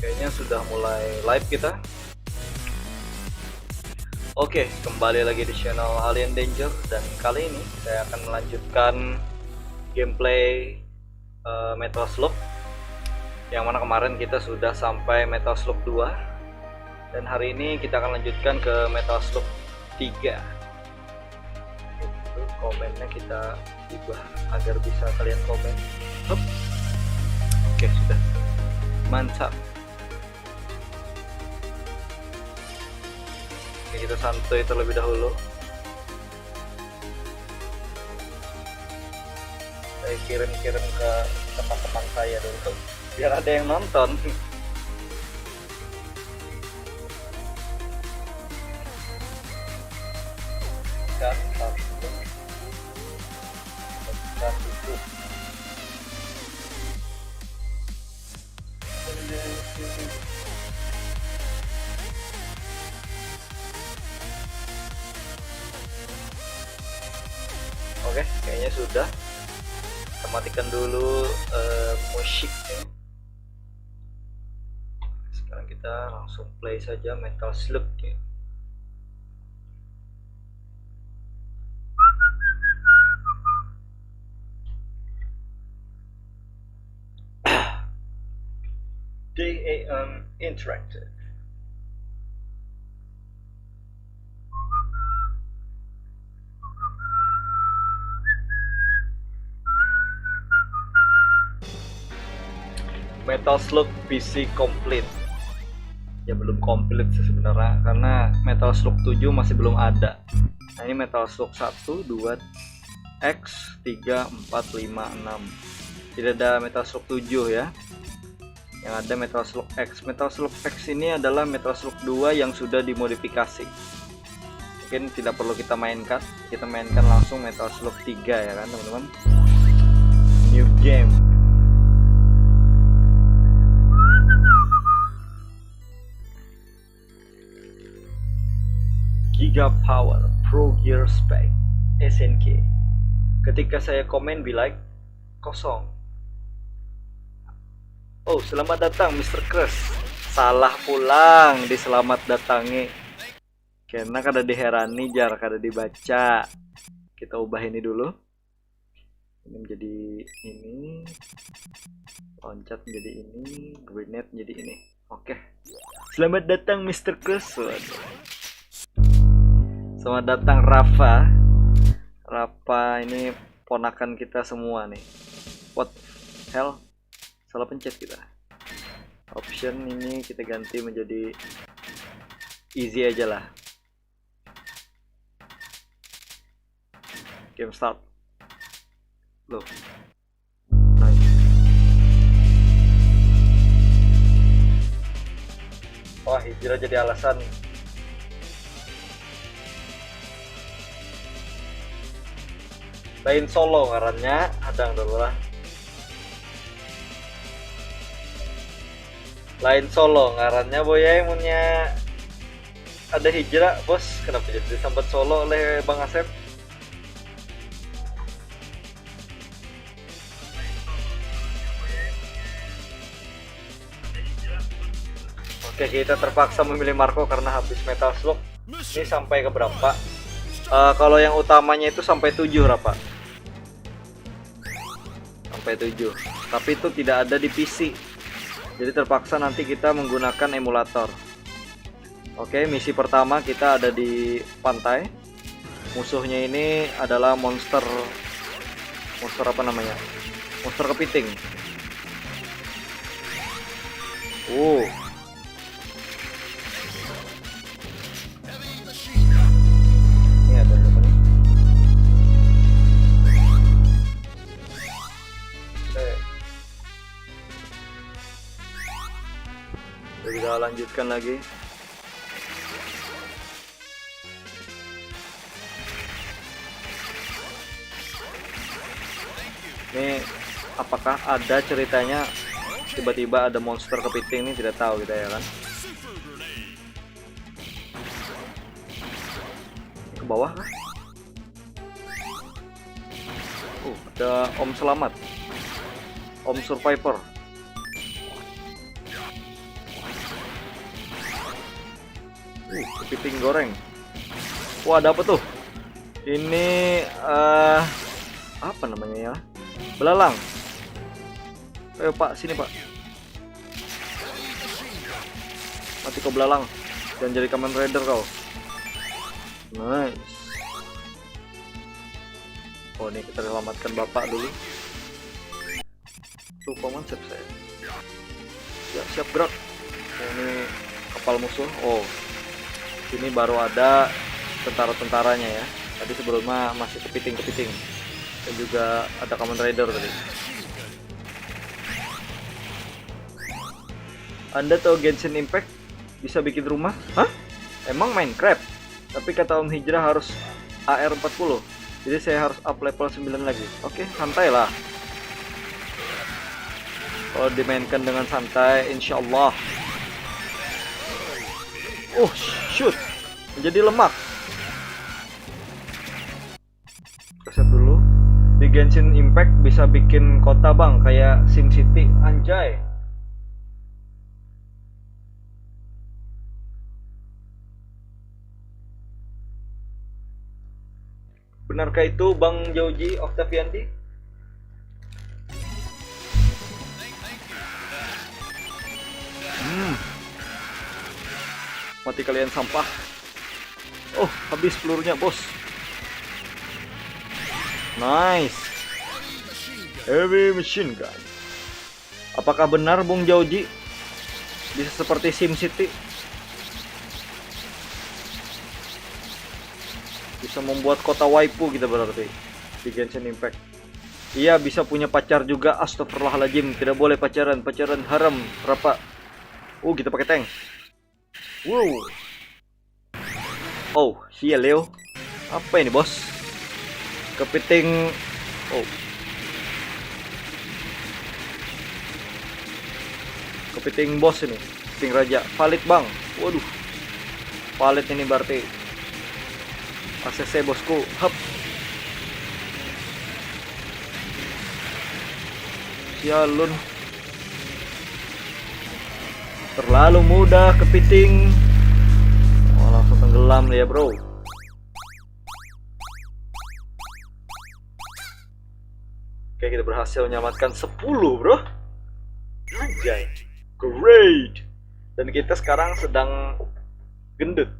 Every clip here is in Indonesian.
Kayaknya sudah mulai live kita. Oke, kembali lagi di channel Alien Danger, dan kali ini saya akan melanjutkan gameplay Metal Slug, yang mana kemarin kita sudah sampai Metal Slug 2, dan hari ini kita akan lanjutkan ke Metal Slug 3. Itu komennya kita ubah agar bisa kalian komen. Hup. Oke, sudah mantap. Oke, kita santuy terlebih dahulu. Saya kirim-kirim ke teman-teman saya dulu biar ada yang nonton. Kan satu itu. Oke, kayaknya sudah. Kita matikan dulu musiknya. Sekarang kita langsung play saja Metal Slug ya. DAM Interactive. Metal Slug PC complete. Ya belum komplit sih sebenarnya, karena Metal Slug 7 masih belum ada. Nah, ini Metal Slug 1, 2, X, 3, 4, 5, 6. Tidak ada Metal Slug 7 ya. Yang ada Metal Slug X. Metal Slug X ini adalah Metal Slug 2 yang sudah dimodifikasi. Mungkin tidak perlu kita mainkan. Kita mainkan langsung Metal Slug 3 ya kan teman-teman. New game. Giga Power Pro Gear Spec SNK. Ketika saya komen be like kosong. Oh, selamat datang Mr. Crush. Salah pulang di selamat datangi. Karena kada diherani jar kada dibaca. Kita ubah ini dulu. Ini menjadi ini. Loncat menjadi ini, grenade menjadi ini. Oke. Selamat datang Mr. Crush. Selamat datang Rafa. Rafa ini ponakan kita semua nih. What hell? Salah pencet kita. Option ini kita ganti menjadi easy aja lah. Game start. Loh. Nice. Wah, hijrah jadi alasan. Lain solo ngarannya, adang dulu lah. Lain solo ngarannya boya punya ada hijrah bos. Kenapa jadi disambat solo oleh Bang Asep? Oke, kita terpaksa memilih Marco karena habis Metal Slug. Ini sampai ke berapa? Kalau yang utamanya itu sampai 7 Rafa. Sampai 7. Tapi itu tidak ada di PC. Jadi terpaksa nanti kita menggunakan emulator. Oke, misi pertama kita ada di pantai. Musuhnya ini adalah monster apa namanya? Monster kepiting. Ini ada apa nih? Kita lanjutkan lagi. Ini apakah ada ceritanya tiba-tiba ada monster kepiting? Ini tidak tahu kita ya kan. Ke bawah kan? Ada Om Selamat, Om Survivor. Kepiting goreng. Wah, ada apa tuh? Ini apa namanya ya? Belalang. Ayo Pak, sini Pak. Mati kau belalang. Jangan jadi Kamen Rider kau. Nice. Oh, ini kita selamatkan bapak dulu. Tuh paman, siap saya. Ya, siap gerak. Ini kapal musuh. Oh, ini baru ada tentara-tentaranya ya. Tadi sebelumnya masih kepiting-kepiting. Dan juga ada Kamen Rider tadi. Anda tahu Genshin Impact bisa bikin rumah? Hah? Emang Minecraft? Tapi kata Om Hijrah harus AR40. Jadi saya harus up level 9 lagi. Oke, santai lah. Kalau dimainkan dengan santai, insya Allah. Shoot. Menjadi lemak. Reset dulu. Di Genshin Impact bisa bikin kota bang, kayak SimCity. Anjay. Benarkah itu Bang Joji Octaviandi? Mati kalian sampah. Oh, habis pelurunya bos. Nice. Heavy machine gun. Apakah benar Bung Joji bisa seperti SimCity? Bisa membuat kota waifu gitu berarti di Genshin Impact. Iya, bisa punya pacar juga. Astagfirullahaladzim, tidak boleh pacaran haram, Rafa. Kita pakai tank. Wow. Oh, sial Leo. Apa ini bos? Kepiting. Kepiting bos ini. Kepiting raja. Valid bang. Waduh. Valid ini berarti. ACC bosku. Hup. Sialun. Terlalu mudah kepiting. Langsung tenggelam ya bro. Oke, kita berhasil menyelamatkan 10 bro. Anjay. Great. Dan kita sekarang sedang gendut.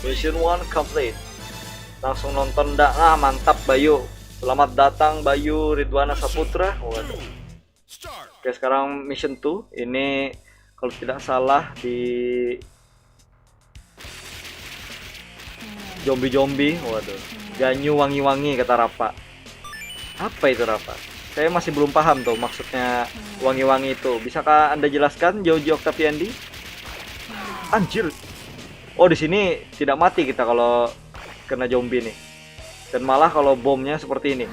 Mission 1 complete. Langsung nonton dah. Mantap Bayu. Selamat datang Bayu Ridwana Saputra. Waduh. Oke, sekarang mission 2. Ini kalau tidak salah di zombie. Waduh. Ganyu wangi-wangi kata Rafa. Apa itu Rafa? Saya masih belum paham tuh maksudnya wangi-wangi itu. Bisakah Anda jelaskan Joji Octaviandi? Anjir. Oh, di sini tidak mati kita kalau kena zombie nih. Dan malah kalau bomnya seperti ini.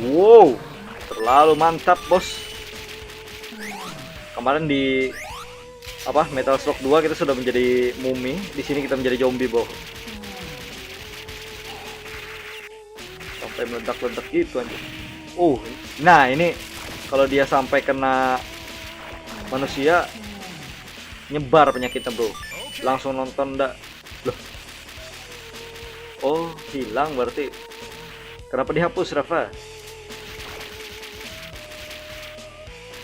Wow, terlalu mantap, bos. Kemarin di Metal Slug 2 kita sudah menjadi mumi, di sini kita menjadi zombie, bos. Sampai meledak-ledak gitu anjir. Nah, ini kalau dia sampai kena manusia nyebar penyakitnya, bro. Langsung nonton dah. Loh. Oh, hilang berarti. Kenapa dihapus, Rafa?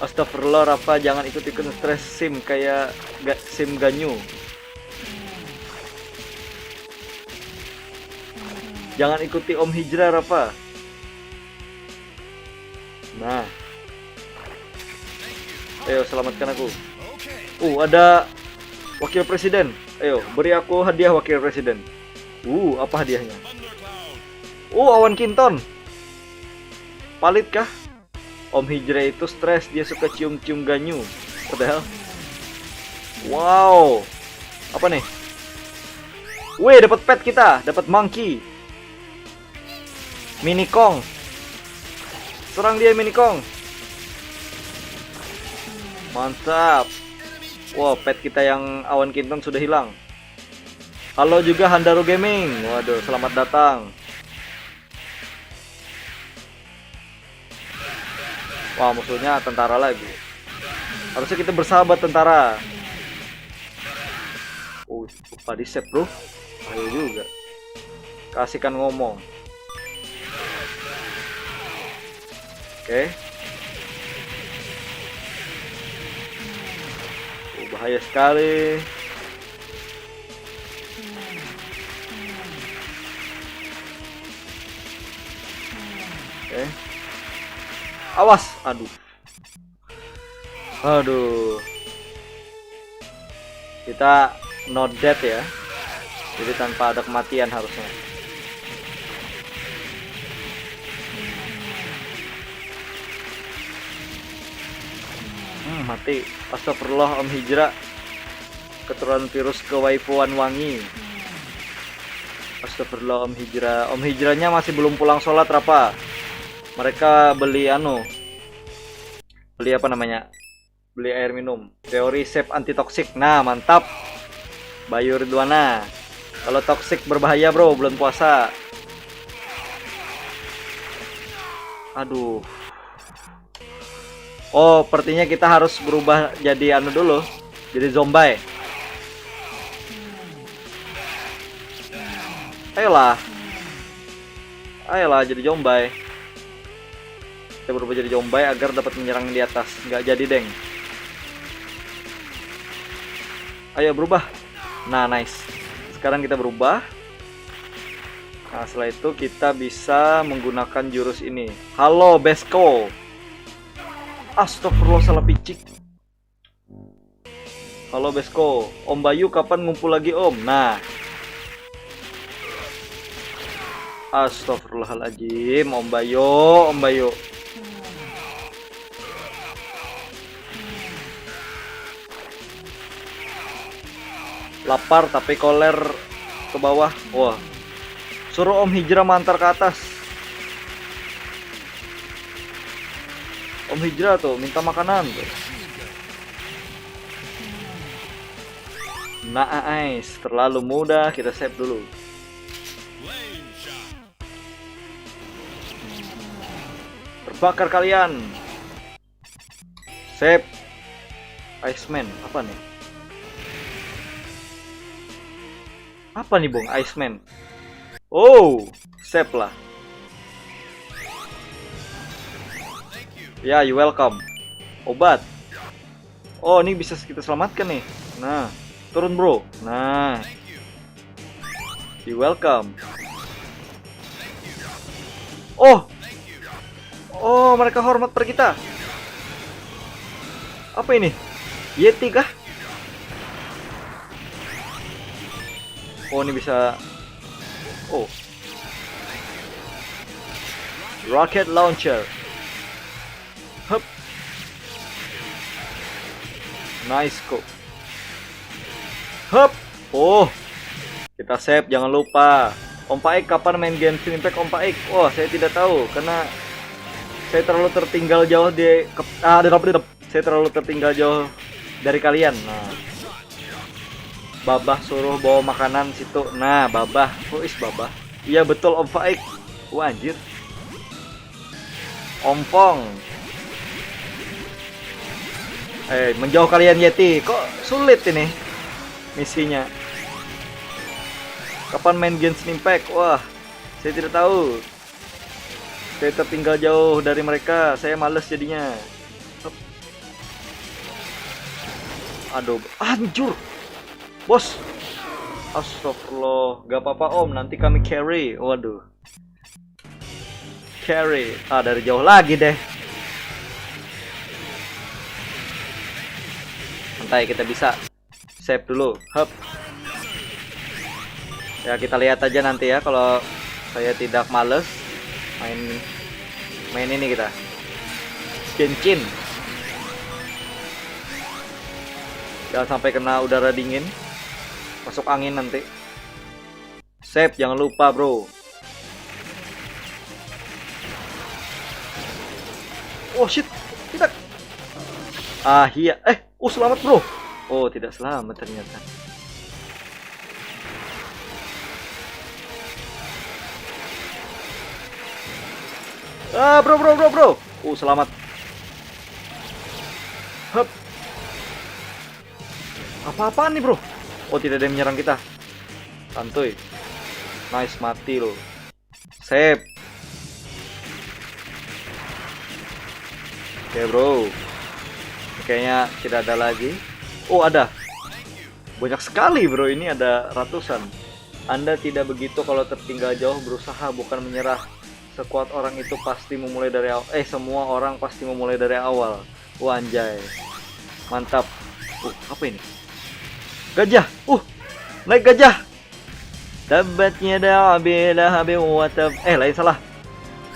Astagfirullah, Rafa, jangan ikut-ikut stres sim kayak sim Ganyu. Jangan ikuti Om Hijrah, Rafa. Nah. Ayo, selamatkan aku. Ada Wakil Presiden. Ayo, beri aku hadiah Wakil Presiden. Apa hadiahnya? Awan Kinton. Palit kah? Om Hijrah itu stres, dia suka cium-cium Ganyu. Padahal. Wow. Apa nih? Dapat pet kita, dapat monkey. Mini Kong. Serang dia Mini Kong. Mantap. Wow, pet kita yang Awan Kinton sudah hilang. Halo juga Handaru Gaming. Waduh, selamat datang. Wah, musuhnya tentara lagi. Harusnya kita bersahabat tentara. Lupa di save bro. Ayo juga. Kasihkan ngomong. Oke. Bahaya sekali. Oke. Awas, aduh. Kita not dead ya. Jadi tanpa ada kematian harusnya. Mati. Astagfirullah Om Hijrah. Keturunan virus kewaifuan wangi. Astagfirullah Om Hijrah. Om Hijrahnya masih belum pulang sholat Rapa. Mereka beli beli apa namanya? Beli air minum. Teori save anti toksik. Nah, mantap. Bayu Ridwana. Kalau toksik berbahaya bro, bulan puasa. Aduh. Oh, sepertinya kita harus berubah jadi dulu. Jadi zombie. Ayolah. Ayolah jadi zombie. Kita berubah jadi zombie agar dapat menyerang di atas. Nggak jadi, deng. Ayo berubah. Nah, nice. Sekarang kita berubah. Nah, setelah itu kita bisa menggunakan jurus ini. Halo, Besko. Astagfirullah, salah picik. Halo Besko, Om Bayu kapan ngumpul lagi Om? Nah. Astagfirullahaladzim, Om Bayu. Lapar tapi koler ke bawah. Wah. Suruh Om Hijrah mantar ke atas. Om Hijrah tuh minta makanan tuh. Nice, terlalu mudah, kita save dulu. Terbakar kalian. Save. Iceman, apa nih? Apa nih Bung, Iceman? Oh, save lah. Ya, you welcome. Obat. Oh, ini bisa kita selamatkan nih. Nah, turun bro. Nah, you welcome. Oh, mereka hormat per kita. Apa ini? Yeti kah? Oh, ini bisa. Oh, rocket launcher. Hup. Nice kok. Hup. Oh, kita save, jangan lupa. Om Paik kapan main Genshin Impact Om Paik? Wah, saya tidak tahu karena saya terlalu tertinggal jauh saya terlalu tertinggal jauh dari kalian. Nah, Babah suruh bawa makanan situ. Nah, Babah, Babah. Iya betul Om Paik. Wah, anjir. Ompong. Menjauh kalian Yeti. Kok sulit ini misinya? Kapan main Genshin Impact? Wah, saya tidak tahu. Saya tertinggal jauh dari mereka. Saya males jadinya. Aduh, anjur. Bos. Astagfirullah. Gak apa-apa Om, nanti kami carry. Waduh. Carry. Dari jauh lagi deh. Santai, kita bisa save dulu. Hup. Ya, kita lihat aja nanti ya kalau saya tidak males main ini kita. Genshin. Jangan sampai kena udara dingin. Masuk angin nanti. Save jangan lupa, bro. Oh shit, tidak. Iya. Selamat, bro. Oh, tidak selamat ternyata. Bro. Selamat. Hup. Apa-apaan nih, bro? Oh, tidak ada yang menyerang kita. Santuy. Nice, mati lo. Save. Oke bro. Kayaknya tidak ada lagi. Oh, ada. Banyak sekali bro, ini ada ratusan. Anda tidak begitu kalau tertinggal jauh, berusaha bukan menyerah. Sekuat orang itu pasti memulai dari awal. Semua orang pasti memulai dari awal. Wah, anjay. Mantap. Apa ini? Gajah. Naik gajah. Tabbat yada abi lahabin wa tab. Lain salah.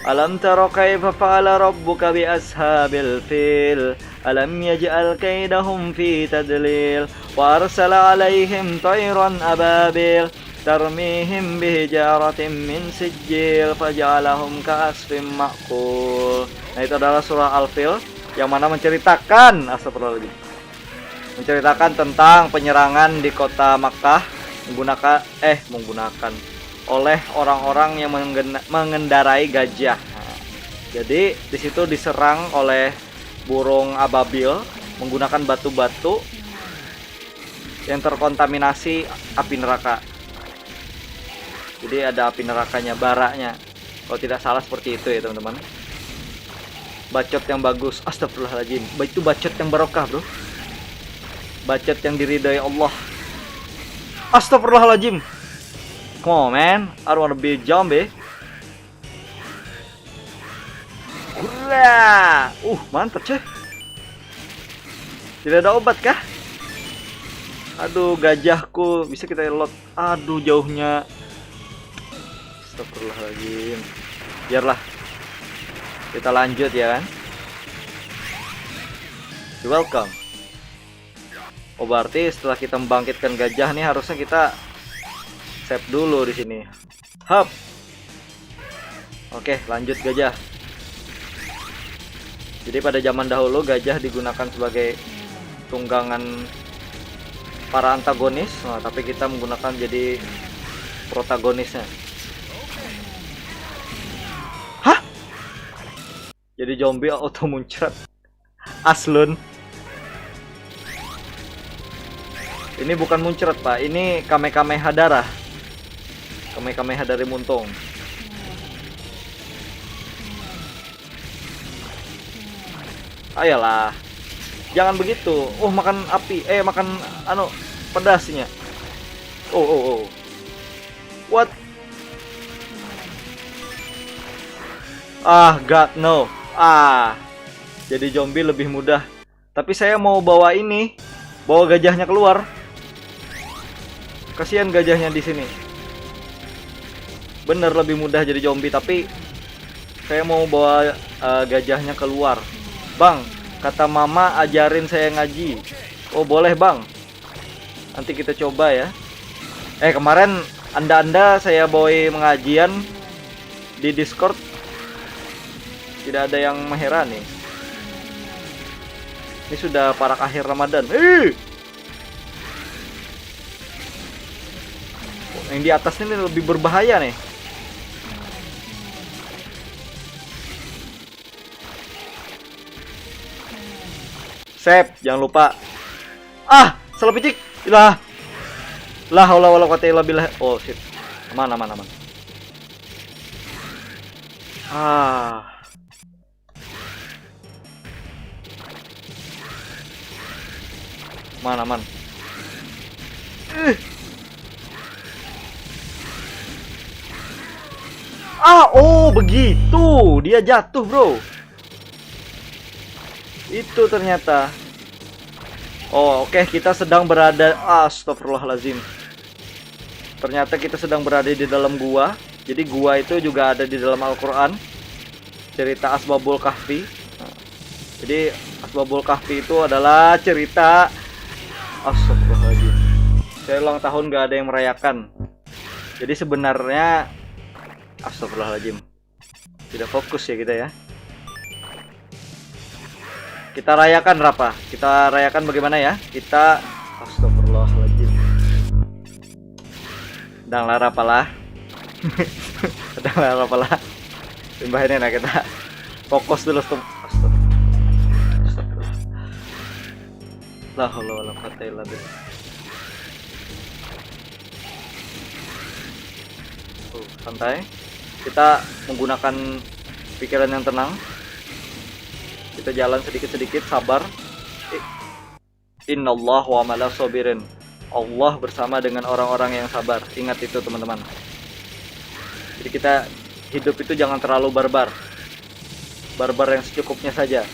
Alam tara kaifa fa'ala rabbuka bi ashabil fil. Alam yaj'al kaidahum fi tadlil. Wa arsala alaihim tayran ababil. Tarmihim bihijaratin min sijil faj'alahum ka'asfin ma'kul. Nah, itu adalah surah Al-Fil yang mana menceritakan menceritakan tentang penyerangan di kota Makkah menggunakan oleh orang-orang yang mengendarai gajah. Nah, jadi di situ diserang oleh burung ababil menggunakan batu-batu yang terkontaminasi api neraka. Jadi ada api nerakanya, baraknya. Kalau tidak salah seperti itu ya teman-teman. Bacot yang bagus. Astagfirullahaladzim. Itu bacot yang barokah bro. Bacot yang diridai Allah. Astagfirullahaladzim. Come on man, I don't wanna be a zombie. Hurra! Mantap cuy. Tidak ada obat kah? Aduh, gajahku. Bisa kita elot. Aduh, jauhnya. Astagfirullahaladzim. Biarlah. Kita lanjut ya kan. You're welcome. Berarti setelah kita membangkitkan gajah nih, harusnya kita save dulu di sini. Hop. Oke, lanjut gajah. Jadi pada zaman dahulu gajah digunakan sebagai tunggangan para antagonis. Nah, tapi kita menggunakan jadi protagonisnya. Hah? Jadi zombie auto muncrat. Aslun. Ini bukan muncrat pak, ini Kamehameha darah. Kamehameha dari muntung. Ayolah, jangan begitu. Makan api, makan pedasnya. What? God no. Jadi zombie lebih mudah. Tapi saya mau bawa gajahnya keluar. Kasihan gajahnya di sini. Bener lebih mudah jadi zombie, tapi saya mau bawa gajahnya keluar. Bang, kata mama ajarin saya ngaji. Boleh bang. Nanti kita coba ya. Kemarin anda saya bawa mengajian di Discord. Tidak ada yang mengherani. Ini sudah parak akhir Ramadan. Yang di atas ini lebih berbahaya nih. Save, jangan lupa. Salah picik. La haula wala quwata illa billah. Oh shit. Aman. Aman. Begitu. Dia jatuh, bro. Itu ternyata. Oke, kita sedang berada. Astagfirullahaladzim. Ternyata kita sedang berada di dalam gua. Jadi gua itu juga ada di dalam Al-Quran. Cerita Asbabul Kahfi. Jadi Asbabul Kahfi itu adalah cerita. Astagfirullahaladzim. Saya ulang tahun gak ada yang merayakan. Jadi sebenarnya astagfirullahaladzim. Tidak fokus ya kita ya. Kita rayakan Rapa. Kita rayakan bagaimana ya? Kita astagfirullahaladzim. Danglah Rapa lah. Danglah Rapa lah. Timbahin ya kita. Fokus dulu stop. Astagfirullah. La haula wala quwata illa billah. santai. Kita menggunakan pikiran yang tenang. Kita jalan sedikit-sedikit, sabar. Innallah wa ma'as sabirin. Allah bersama dengan orang-orang yang sabar. Ingat itu teman-teman. Jadi kita hidup itu jangan terlalu barbar. Barbar yang secukupnya saja.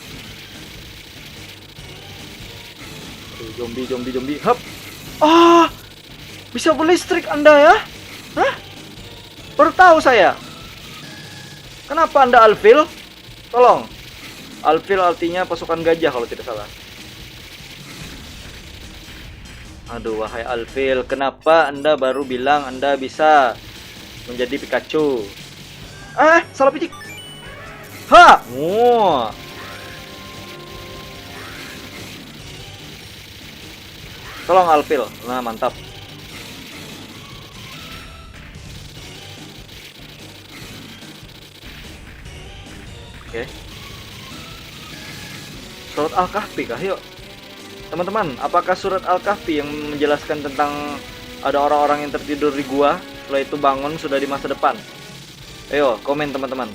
Zombie. Hap. Ah, bisa berlistrik Anda ya? Hah? Baru tahu saya. Kenapa Anda Alfil? Tolong. Alfil artinya pasukan gajah kalau tidak salah. Aduh, wahai Alfil, kenapa Anda baru bilang Anda bisa menjadi Pikachu? Salah picik. Ha! Wah. Tolong Alfil. Nah, mantap. Oke. Surat Al-Kahfi kah? Yuk. Teman-teman, apakah surat Al-Kahfi yang menjelaskan tentang ada orang-orang yang tertidur di gua, setelah itu bangun sudah di masa depan? Ayo, komen teman-teman.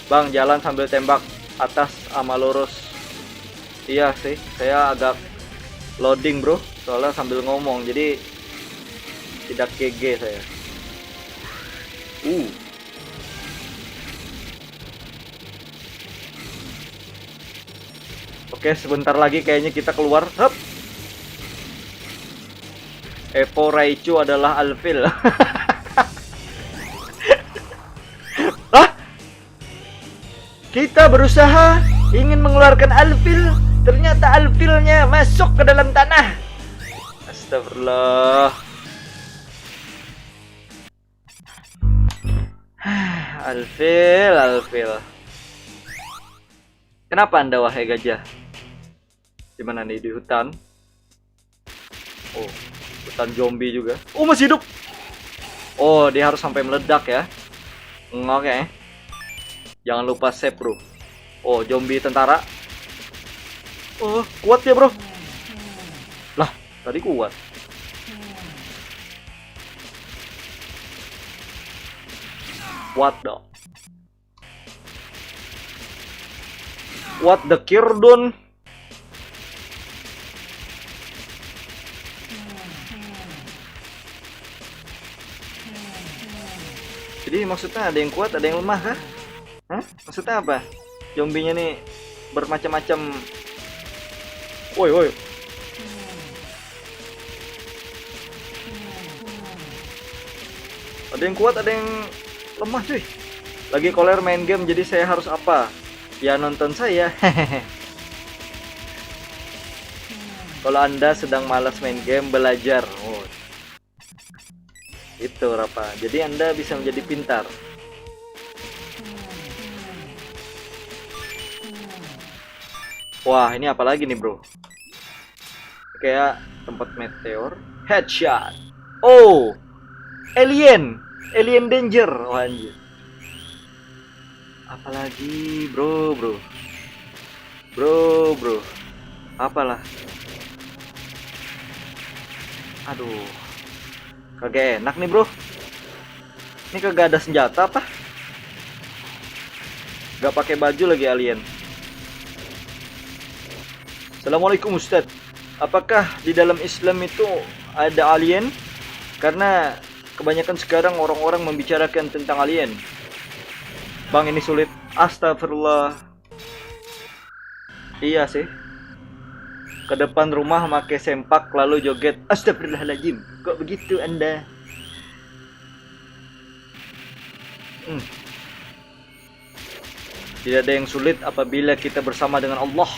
Bang, jalan sambil tembak atas sama lurus. Iya sih, saya agak loading bro, soalnya sambil ngomong, jadi tidak GG saya. Oke, sebentar lagi kayaknya kita keluar. Hup. Evo Raichu adalah Alfil. Kita berusaha ingin mengeluarkan Alfil, ternyata Alfilnya masuk ke dalam tanah. Astagfirullah. Alfil. Kenapa Anda wahai gajah? Dimana nih, di hutan? Oh, hutan zombie juga. Oh, masih hidup. Oh, dia harus sampai meledak ya. Oke. Jangan lupa save bro. Oh, zombie tentara. Oh, kuat ya bro. Lah, tadi kuat. What the kirdon? Jadi maksudnya ada yang kuat, ada yang lemah kah? Hah? Maksudnya apa? Zombinya nih bermacam-macam. Woi. Ada yang kuat, ada yang lemah cuy. Lagi koler main game, jadi saya harus apa? Ya nonton saya. Kalau Anda sedang malas main game, belajar. Oh. Itu Rapa. Jadi Anda bisa menjadi pintar. Wah, ini apa lagi nih, bro? Kayak tempat meteor. Headshot. Oh. Alien danger. Wah, anjir. Apalagi, bro. Apalah. Aduh. Kagak enak nih, bro. Ini kagak ada senjata apa? Gak pakai baju lagi alien. Assalamualaikum Ustadz. Apakah di dalam Islam itu ada alien? Karena kebanyakan sekarang orang-orang membicarakan tentang alien. Bang, ini sulit. Astagfirullah. Iya sih. Ke depan rumah pakai sempak lalu joget. Astagfirullahaladzim. Kok begitu Anda? Tidak ada yang sulit apabila kita bersama dengan Allah.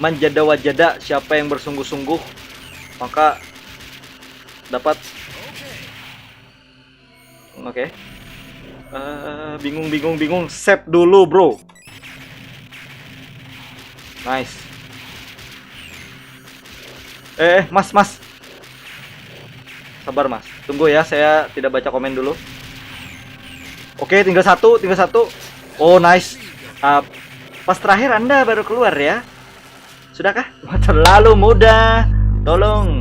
Manjada wajada, siapa yang bersungguh-sungguh maka dapat. Oke. Bingung. Save dulu, bro. Nice. Mas. Sabar, Mas. Tunggu ya, saya tidak baca komen dulu. Oke, tinggal satu. Oh, nice. Pas terakhir Anda baru keluar ya. Sudahkah? Wah, terlalu mudah. Tolong.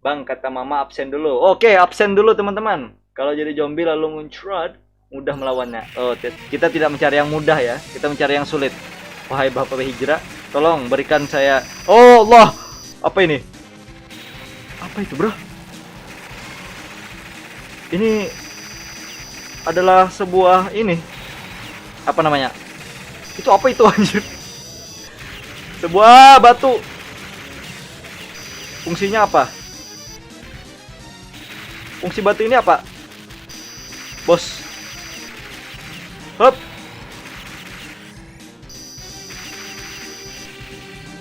Bang, kata mama absen dulu. Oke, absen dulu teman-teman. Kalau jadi zombie lalu muncrat, mudah melawannya. Oh, kita tidak mencari yang mudah ya. Kita mencari yang sulit. Wahai Bapak Hijrah, tolong berikan saya. Oh Allah, apa ini? Apa itu, bro? Ini adalah sebuah ini. Apa namanya? Itu apa itu, anjir? Sebuah batu. Fungsinya apa? Fungsi batu ini apa? Bos. Hup.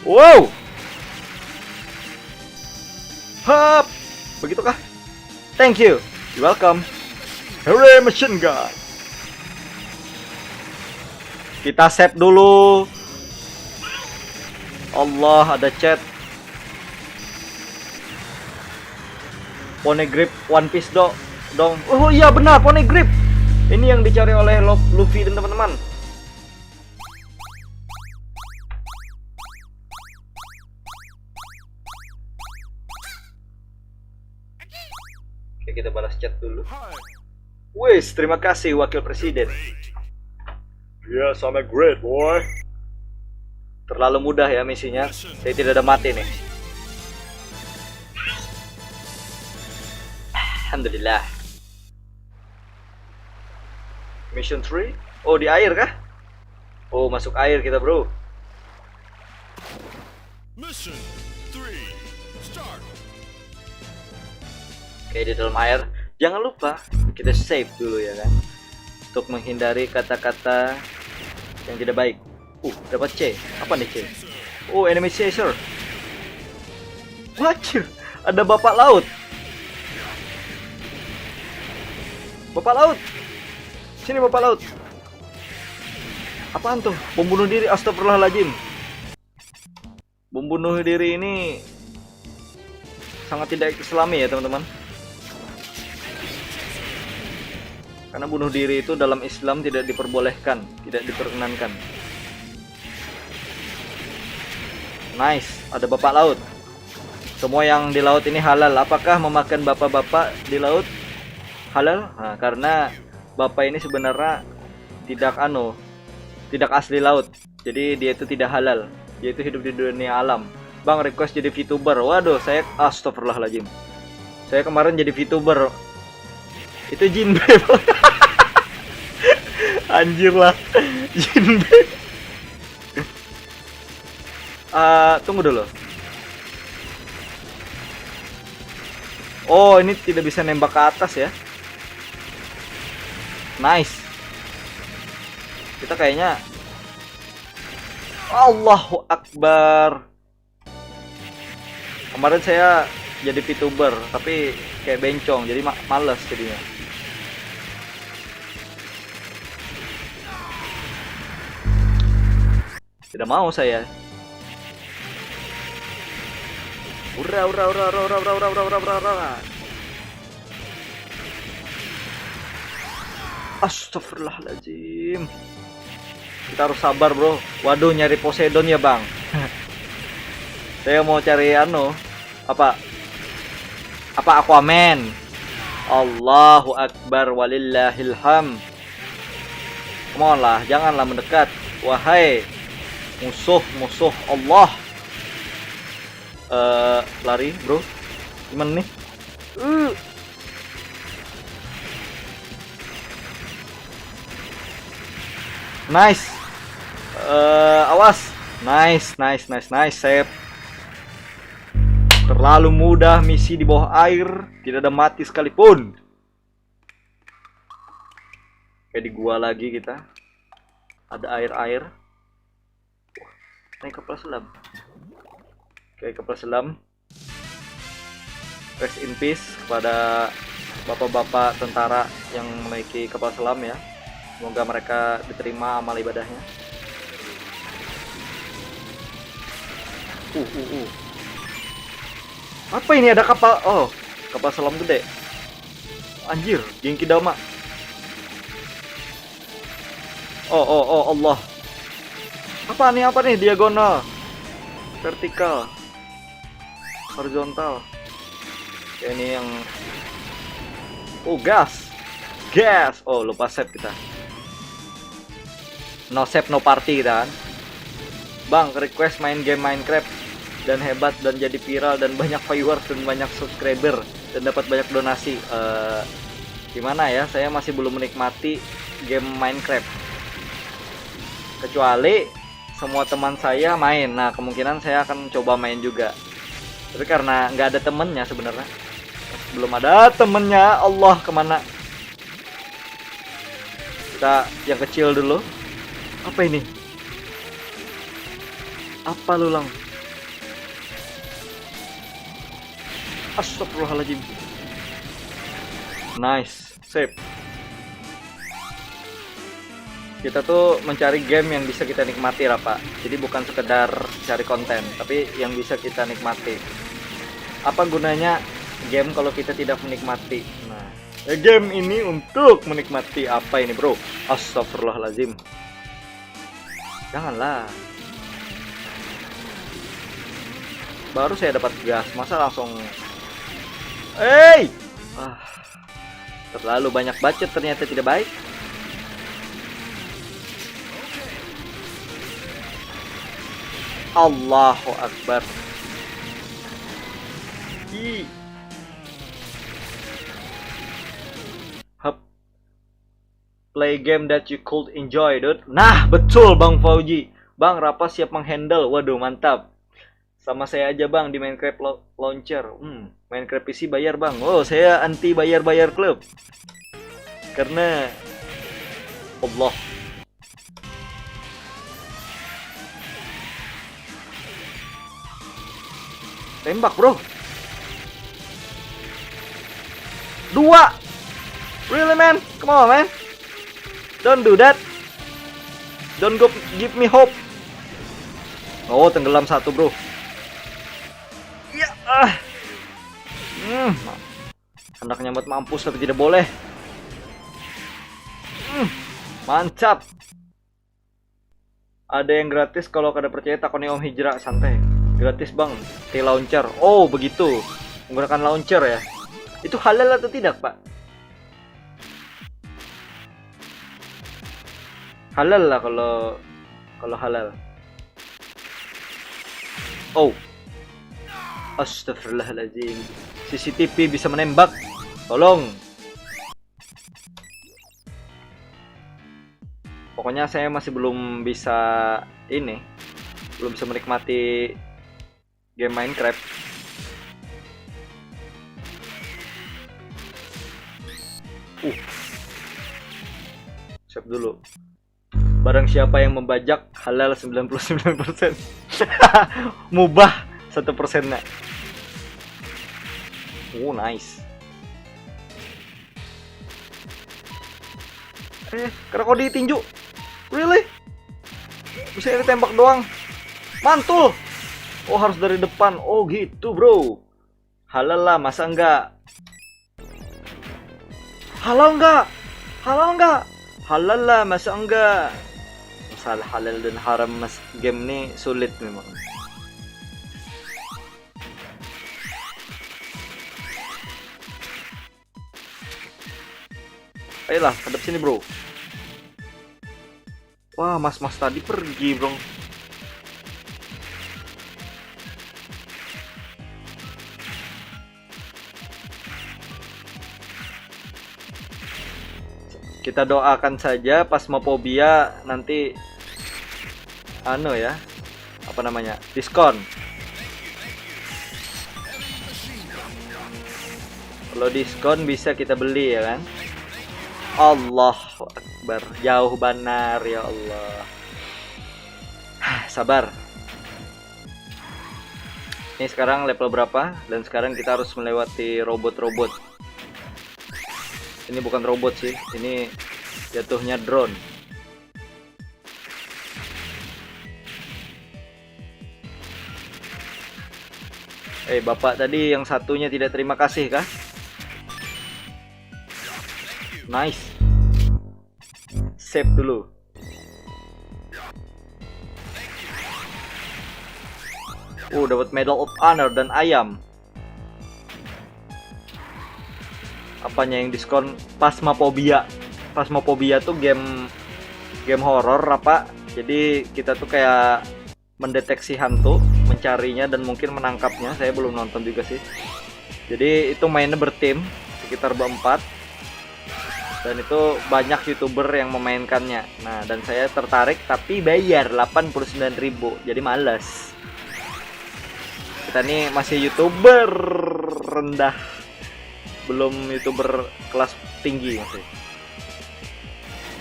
Wow. Hup. Begitukah? Thank you. You're welcome. Hooray, machine gun. Kita save dulu. Allah, ada chat. Poneglyph One Piece dong. Oh iya benar, Poneglyph. Ini yang dicari oleh Luffy dan teman-teman. Oke, kita balas chat dulu. Wes, terima kasih Wakil Presiden. Yes, I'm a great boy. Terlalu mudah ya misinya. Saya tidak ada mati nih. Alhamdulillah. Mission 3. Oh, di air kah? Oh, masuk air kita, bro. Mission 3. Start. Oke, di dalam air. Jangan lupa kita save dulu ya kan. Untuk menghindari kata-kata yang tidak baik. Dapat C. Apa nih C? Oh, enemy chaser. Wajir, ada bapak laut. Bapak laut. Sini bapak laut. Apaan tuh? Pembunuh diri, astagfirullahaladzim. Membunuh diri ini sangat tidak islami ya teman-teman. Karena bunuh diri itu dalam Islam tidak diperbolehkan, tidak diperkenankan. Nice, ada bapak laut. Semua yang di laut ini halal. Apakah memakan bapak-bapak di laut halal? Nah, karena bapak ini sebenarnya tidak asli laut. Jadi dia itu tidak halal. Dia itu hidup di dunia alam. Bang, request jadi VTuber. Waduh, saya astagfirullahaladzim. Saya kemarin jadi VTuber. Itu Jinbe. Anjir lah. Jinbe. Tunggu dulu. Oh, ini tidak bisa nembak ke atas ya. Nice. Kita kayaknya Allahu Akbar. Kemarin saya jadi VTuber tapi kayak bencong, jadi males jadinya. Tidak mau saya. Ura. Astagfirullahaladzim. Kita harus sabar, bro. Waduh, nyari Poseidon ya, bang. Saya mau cari apa Aquaman. Allahu Akbar walillahilham. Come on lah, janganlah mendekat. Wahai musuh Allah. Lari, bro. Gimana nih? Nice. Awas. Nice. Save. Terlalu mudah misi di bawah air, tidak ada mati sekalipun. Kayak di gua lagi kita. Ada air. Naik kapal selam. Oke, kapal selam. Rest in peace kepada bapak-bapak tentara yang memiliki kapal selam ya. Semoga mereka diterima amal ibadahnya. Apa ini, ada kapal? Oh, kapal selam gede. Anjir, Genki Dama. Oh Allah. Apa nih? Diagonal, vertikal, horizontal. Ini yang gas. Oh, lupa save kita. No save no party kita kan. Bang, request main game Minecraft dan hebat dan jadi viral dan banyak viewers dan banyak subscriber dan dapat banyak donasi. Gimana ya? Saya masih belum menikmati game Minecraft. Kecuali semua teman saya main. Nah, kemungkinan saya akan coba main juga. Tapi karena nggak ada temennya sebenarnya. Belum ada temennya. Allah, kemana? Kita yang kecil dulu. Apa ini? Apa lu, Lang? Astagfirullahaladzim. Nice, save. Kita tuh mencari game yang bisa kita nikmati, Pak. Jadi bukan sekedar cari konten, tapi yang bisa kita nikmati. Apa gunanya game kalau kita tidak menikmati? Nah, game ini untuk menikmati. Apa ini, bro? Astagfirullahaladzim. Janganlah. Baru saya dapat gas, masa langsung terlalu banyak bacot, ternyata tidak baik. Allahu Akbar. Play game that you could enjoy, dude. Nah, betul Bang Fauji. Bang Rapa siap menghandle. Waduh, mantap. Sama saya aja Bang di Minecraft launcher. Minecraft PC bayar Bang. Oh, saya anti bayar-bayar klub. Karena Allah. Tembak, bro. 2. Really, man? Come on, man. Don't do that. Don't give me hope. Oh, tenggelam 1, bro. Ya. Hendak nyambat mampus tapi tidak boleh. Mantap. Ada yang gratis kalau kada percaya takoni Om Hijra, santai. Gratis Bang, T-Launcher. Oh, begitu. Menggunakan launcher ya. Itu halal atau tidak, Pak? Halal lah kalau halal. Oh. Astagfirullahaladzim. CCTV bisa menembak. Tolong. Pokoknya saya masih belum bisa ini. Belum bisa menikmati game Minecraft. Siap dulu. Barang siapa yang membajak halal 99%. Mubah 1%-nya. Oh, nice. Karena kau ditinju. Really? Bisa ditembak doang. Mantul. Oh, harus dari depan. Oh, gitu, bro. Halal lah, masa enggak? Halal enggak? Halal enggak? Halal lah, masa enggak? Masalah halal dan haram game ini sulit memang. Ayolah, hadap sini, bro. Wah, mas-mas tadi pergi, bro. Kita doakan saja Phasmophobia nanti ya. Apa namanya? Diskon. Kalau diskon bisa kita beli ya kan? Allahu Akbar. Jauh benar ya Allah. Sabar. Ini sekarang level berapa? Dan sekarang kita harus melewati robot-robot. Ini bukan robot sih. Ini jatuhnya drone. Bapak tadi yang satunya tidak terima kasih kah? Nice. Save dulu. Dapat Medal of Honor dan ayam. apanya yang diskon? Phasmophobia. Phasmophobia tuh game horor apa? Jadi kita tuh kayak mendeteksi hantu, mencarinya dan mungkin menangkapnya. Saya belum nonton juga sih. Jadi itu mainnya bertim sekitar berempat. Dan itu banyak YouTuber yang memainkannya. Nah, dan saya tertarik tapi bayar 89.000. Jadi males. Kita nih masih YouTuber rendah. Belum YouTuber kelas tinggi masih.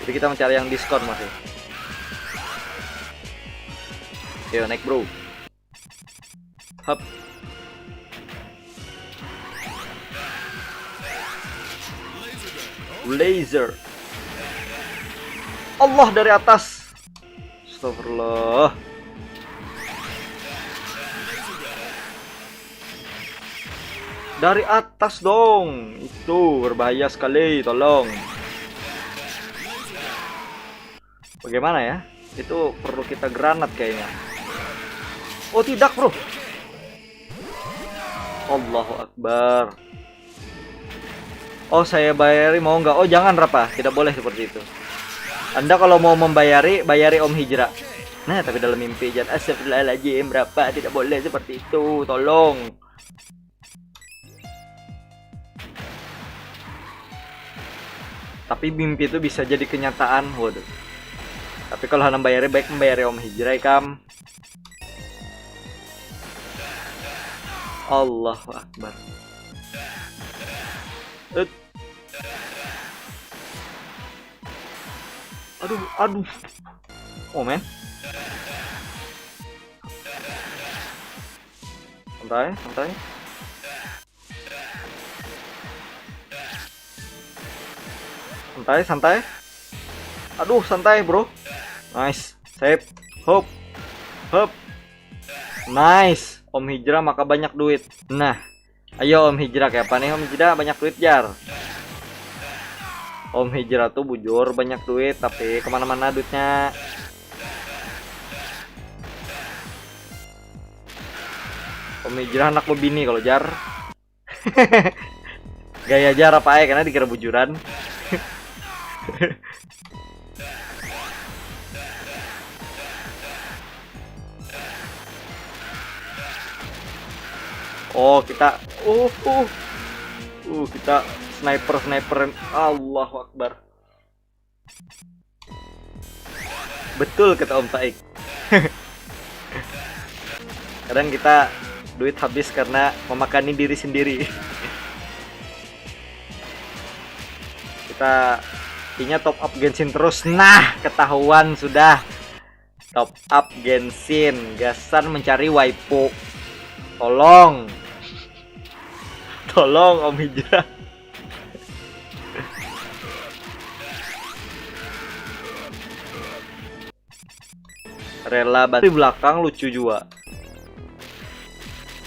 Jadi kita mencari yang diskon masih. Oke, naik bro. Hop. Laser. Allah dari atas. Astagfirullah. Dari atas dong. Itu berbahaya sekali, tolong. Bagaimana ya? Itu perlu kita granat kayaknya. Oh, tidak, bro. Allahu Akbar. Oh, saya bayari mau nggak? Oh, jangan Rapa, tidak boleh seperti itu. Anda kalau mau membayari, bayari Om Hijra. Nah, tapi dalam mimpi jangan astagfirullahaladzim, Rapa, tidak boleh seperti itu, tolong. Tapi mimpi itu bisa jadi kenyataan, waduh. Tapi kalau Anda bayari, baik membayari Om Hijra, Kam. Allahu Akbar. Aduh. Oh, men. Santai. Santai. Aduh, santai, bro. Nice. Save. Hop. Nice. Om Hijra maka banyak duit. Nah, ayo Om Hijra kayak apa nih? Om Hijra banyak duit, jar. Om Hijra tuh bujur banyak duit, tapi kemana-mana duitnya. Om Hijra anak bini kalau jar. Gaya jar apa ya? Karena dikira bujuran. Oh, kita kita sniper. Allahu Akbar. Betul kata Om Taik. Kadang kita duit habis karena memakani diri sendiri. Kita intinya top up Genshin terus. Nah, ketahuan sudah. Top up Genshin, gasan mencari waifu. Tolong Om Hijra. Rela bantu di belakang lucu juga.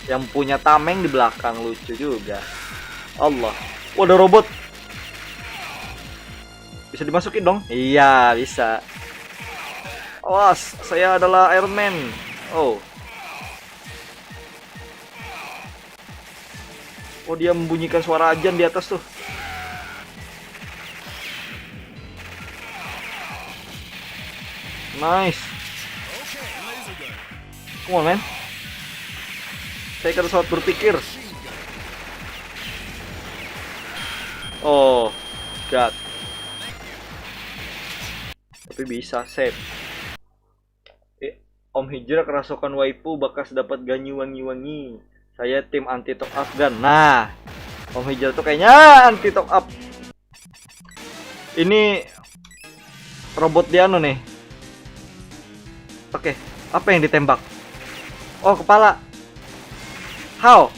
Yang punya tameng di belakang lucu juga. Allah. Oh, ada robot. Bisa dimasukin dong? Iya, bisa. Awas, saya adalah Iron Man. Oh, dia membunyikan suara ajan di atas tuh. Nice. Come on, man. Saya kan saat berpikir. Oh, God. Tapi bisa save. Om Hijra kerasukan waifu bakas dapat ganyi wangi-wangi. Saya tim anti top up gun. Nah, Om Hijra tuh kayaknya anti top up. Ini robot dia nih. Oke, apa yang ditembak? Oh, kepala. How?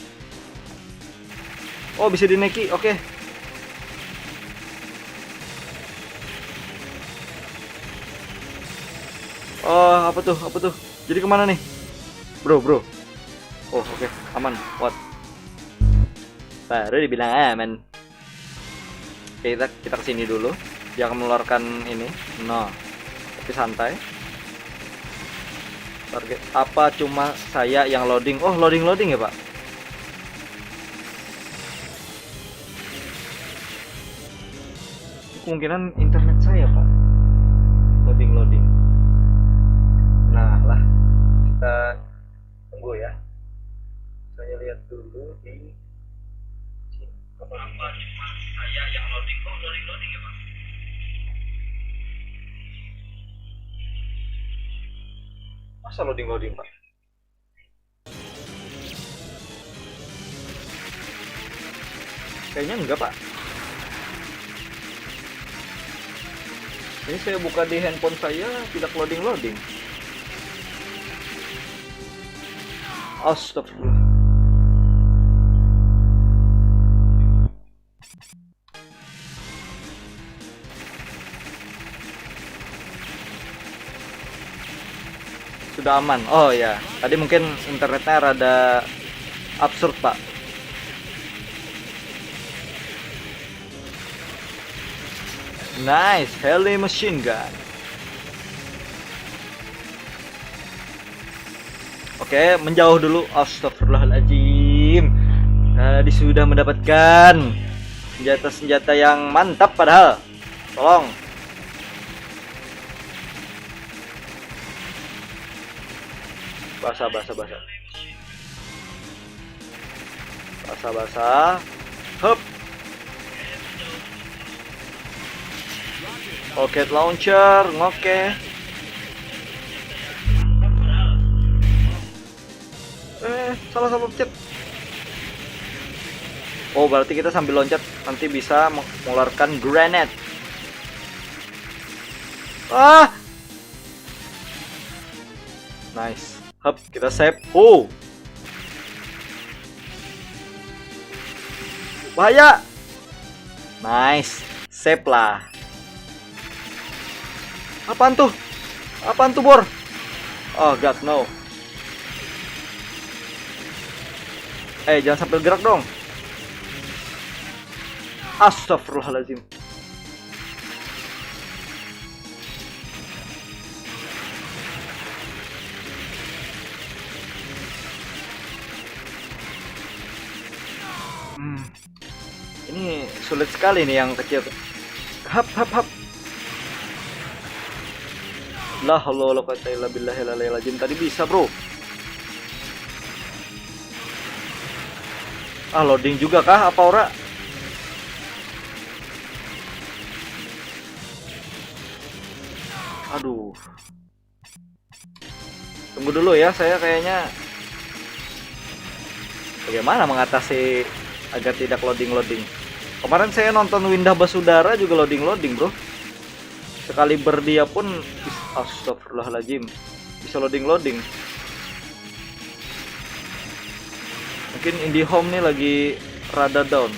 Oh, bisa dinaiki. Oke. Oh, apa tuh? Jadi kemana nih? Bro. Oh, oke. Aman. What? Baru dibilang aman. Oke, kita kesini dulu. Dia akan mengeluarkan ini. No. Tapi santai. Target apa cuma saya yang loading? Oh, loading ya, Pak. kemungkinan internet saya, Pak. Loading. Nah lah, kita tunggu ya. Saya lihat dulu di sini. Apa saya yang loading? Oh, loading ya, Pak. Masa loading, Pak? Kayaknya enggak, Pak. Ini saya buka di handphone saya, tidak loading. Astagfirullah. Sudah aman. Oh ya, tadi mungkin internetnya rada absurd, Pak. Nice, heli machine gun. Oke, menjauh dulu. Astagfirullahaladzim. Tadi sudah mendapatkan senjata-senjata yang mantap padahal. Tolong. Basah. Hup. Rocket launcher, oke. Salah pencet. Oh, berarti kita sambil loncat nanti bisa mengeluarkan grenade. Nice. Hup, kita save. Bahaya. Nice. Save lah. Apaan tuh, Bor? Oh god, no. Jangan sampai gerak dong. Astagfirullahaladzim. Ini sulit sekali nih yang kecil. Hap. La haula wala quwata illa billahil aliyil azim. Tadi bisa, bro. Loading juga kah apa ora? Aduh. Tunggu dulu ya, saya kayaknya bagaimana mengatasi agar tidak loading. Kemarin saya nonton Windah Basudara juga loading, bro. Sekali berdia pun astagfirullahaladzim, bisa loading. Mungkin IndiHome nih lagi rada down,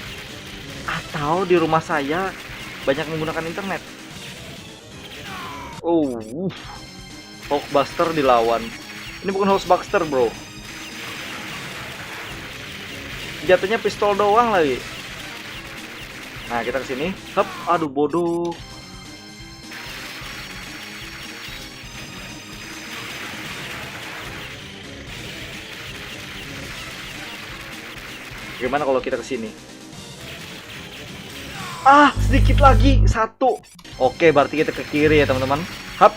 atau di rumah saya banyak menggunakan internet. Hulkbuster dilawan. Ini bukan Hulkbuster, bro. Jatuhnya pistol doang lagi. Nah, kita kesini. Hup, aduh bodoh. Gimana kalau kita kesini? Sedikit lagi, 1. Oke, berarti kita ke kiri ya, teman-teman. Hap.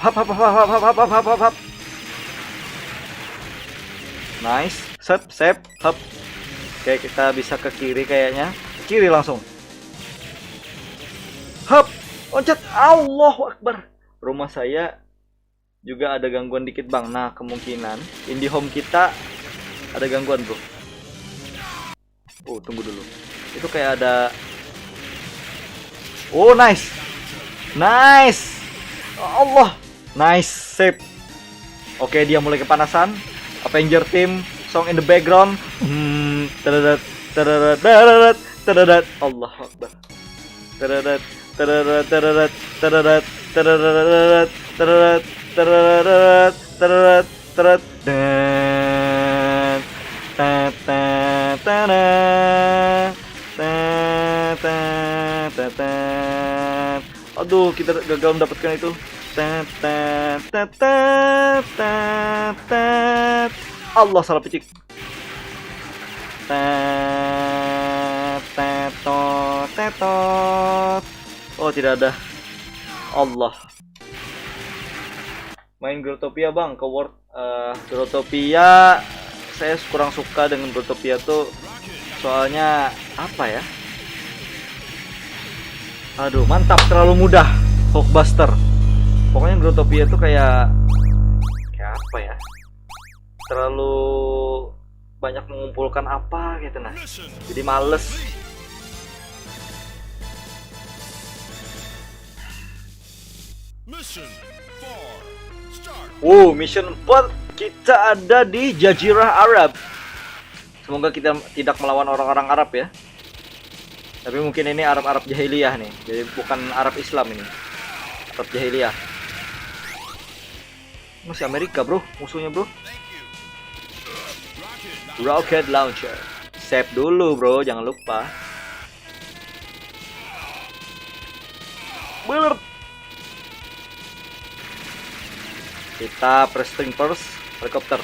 Nice. Save. Hap. Oke, kita bisa ke kiri kayaknya. Kiri langsung. Hap. Loncat. Allahu Akbar. Rumah saya juga ada gangguan dikit, Bang. Nah, kemungkinan IndiHome kita ada gangguan, bro. Tunggu dulu. Itu kayak ada. Nice. Allah. Nice, save. Oke, dia mulai kepanasan. Avenger team, song in the background. Allah Akbar. Aduh, kita gagal mendapatkan itu. Allah, salah picik. Oh, tidak ada. Allah. Main Growtopia bang, ke World Growtopia. Saya kurang suka dengan Growtopia tuh, soalnya apa ya? Aduh, mantap, terlalu mudah. Hulkbuster. Pokoknya Growtopia tuh kayak apa ya? Terlalu banyak mengumpulkan apa gitu nah. Jadi males. Mission 4. Start. Mission 4 kita ada di Jazirah Arab. Semoga kita tidak melawan orang-orang Arab ya. Tapi mungkin ini Arab-Arab jahiliyah nih. Jadi bukan Arab Islam ini. Arab jahiliyah. Masih Amerika, bro. Musuhnya, bro. Rocket launcher. Save dulu, bro. Jangan lupa. Bener. Kita pressing first helikopter.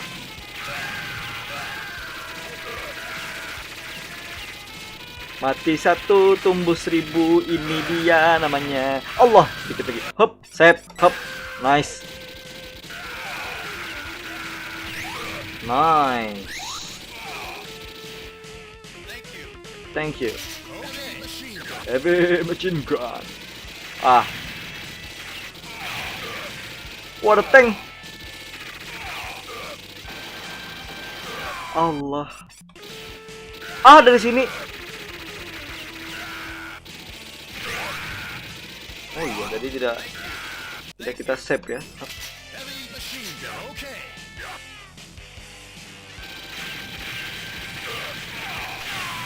Mati satu, tumbuh 1000. Ini dia namanya. Allah, dikit lagi. Hop, save, hop. Nice. Nice. Thank you. Heavy machine gun. Ah. What a tank. Allah. Ah, dari sini. Oh iya, jadi tidak kita save ya.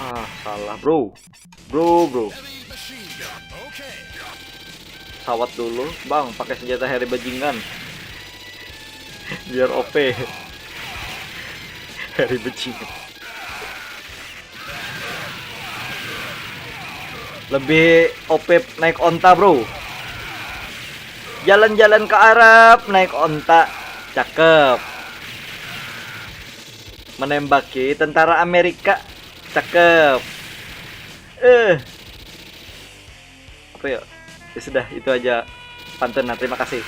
Ah, salah, bro. Bro. Sawat dulu, bang. Pakai senjata Harry bajingan. Biar OP. Harry bajingan. Lebih OP naik onta, bro. Jalan-jalan ke Arab naik onta. Cakep. Menembaki tentara Amerika. Cakep. Apa ya? Ya sudah, itu aja pantun. Terima kasih.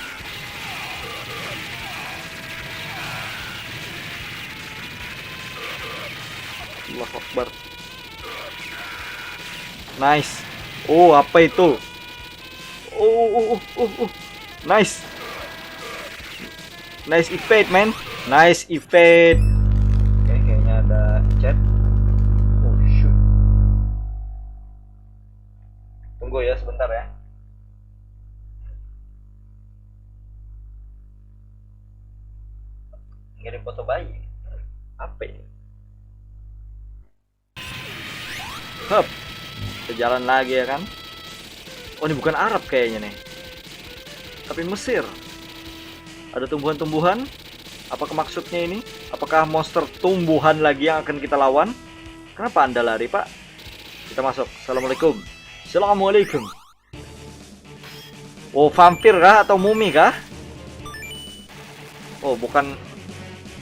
Allahu Akbar. Nice. Oh, apa itu? Oh. Nice. Nice evade, man. Nice evade. Oke, kayaknya ada chat. Oh, shoot. Tunggu ya sebentar ya. Ngirim foto bayi. Apa ini? Hup. Kita jalan lagi ya kan. Oh, ini bukan Arab kayaknya nih, tapi Mesir. Ada tumbuhan-tumbuhan. Apakah maksudnya ini? Apakah monster tumbuhan lagi yang akan kita lawan? Kenapa Anda lari, Pak? Kita masuk. Assalamualaikum. Assalamualaikum. Oh, vampir kah atau mumi kah? Oh, bukan.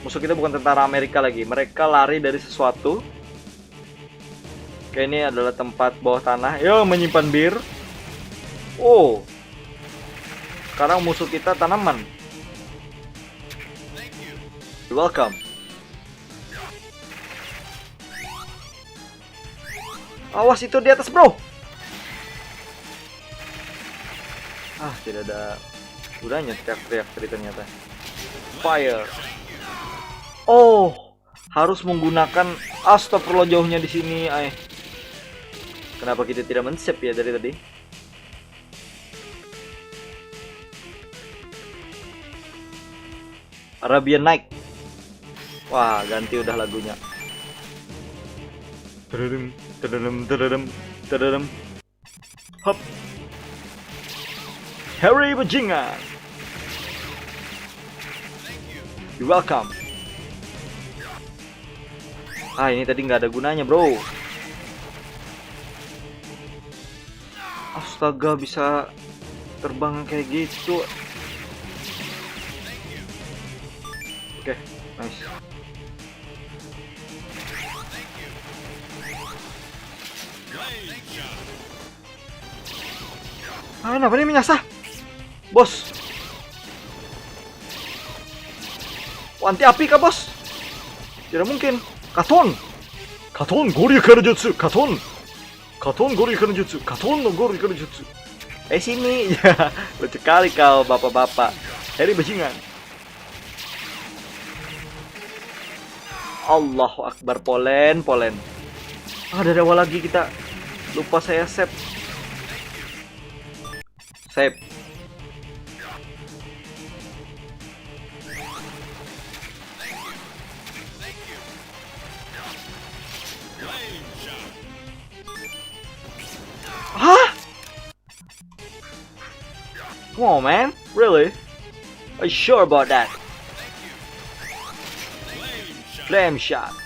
Musuh kita bukan tentara Amerika lagi. Mereka lari dari sesuatu. Oke, ini adalah tempat bawah tanah. Yo, menyimpan bir. Oh. Sekarang musuh kita tanaman. You're welcome. Awas, itu di atas, bro. Ah, tidak ada gunanya teriak-teriak ternyata. Fire. Oh, harus menggunakan astagfirullah jauhnya di sini, Kenapa kita tidak men-save ya dari tadi? Arabian Night. Wah, ganti udah lagunya. Hop. Harry bajingan. You're welcome. Ah, ini tadi nggak ada gunanya, bro. Astaga, bisa terbang kayak gitu. Oke, nice. Ah, kenapa ini menyasar? Bos. Oh, anti api kah, bos? Tidak mungkin. Katon. Katon gori jutsu. Katon. Katon gori jutsu. Katon no gori jutsu. Sini. Ya, lucu kali kau bapak-bapak. Dari bajingan. Allahu Akbar, Polen. Ah, dari awal lagi kita. Lupa saya save. Save. Hah? Come on, man. Really? Are you sure about that? Flame shot.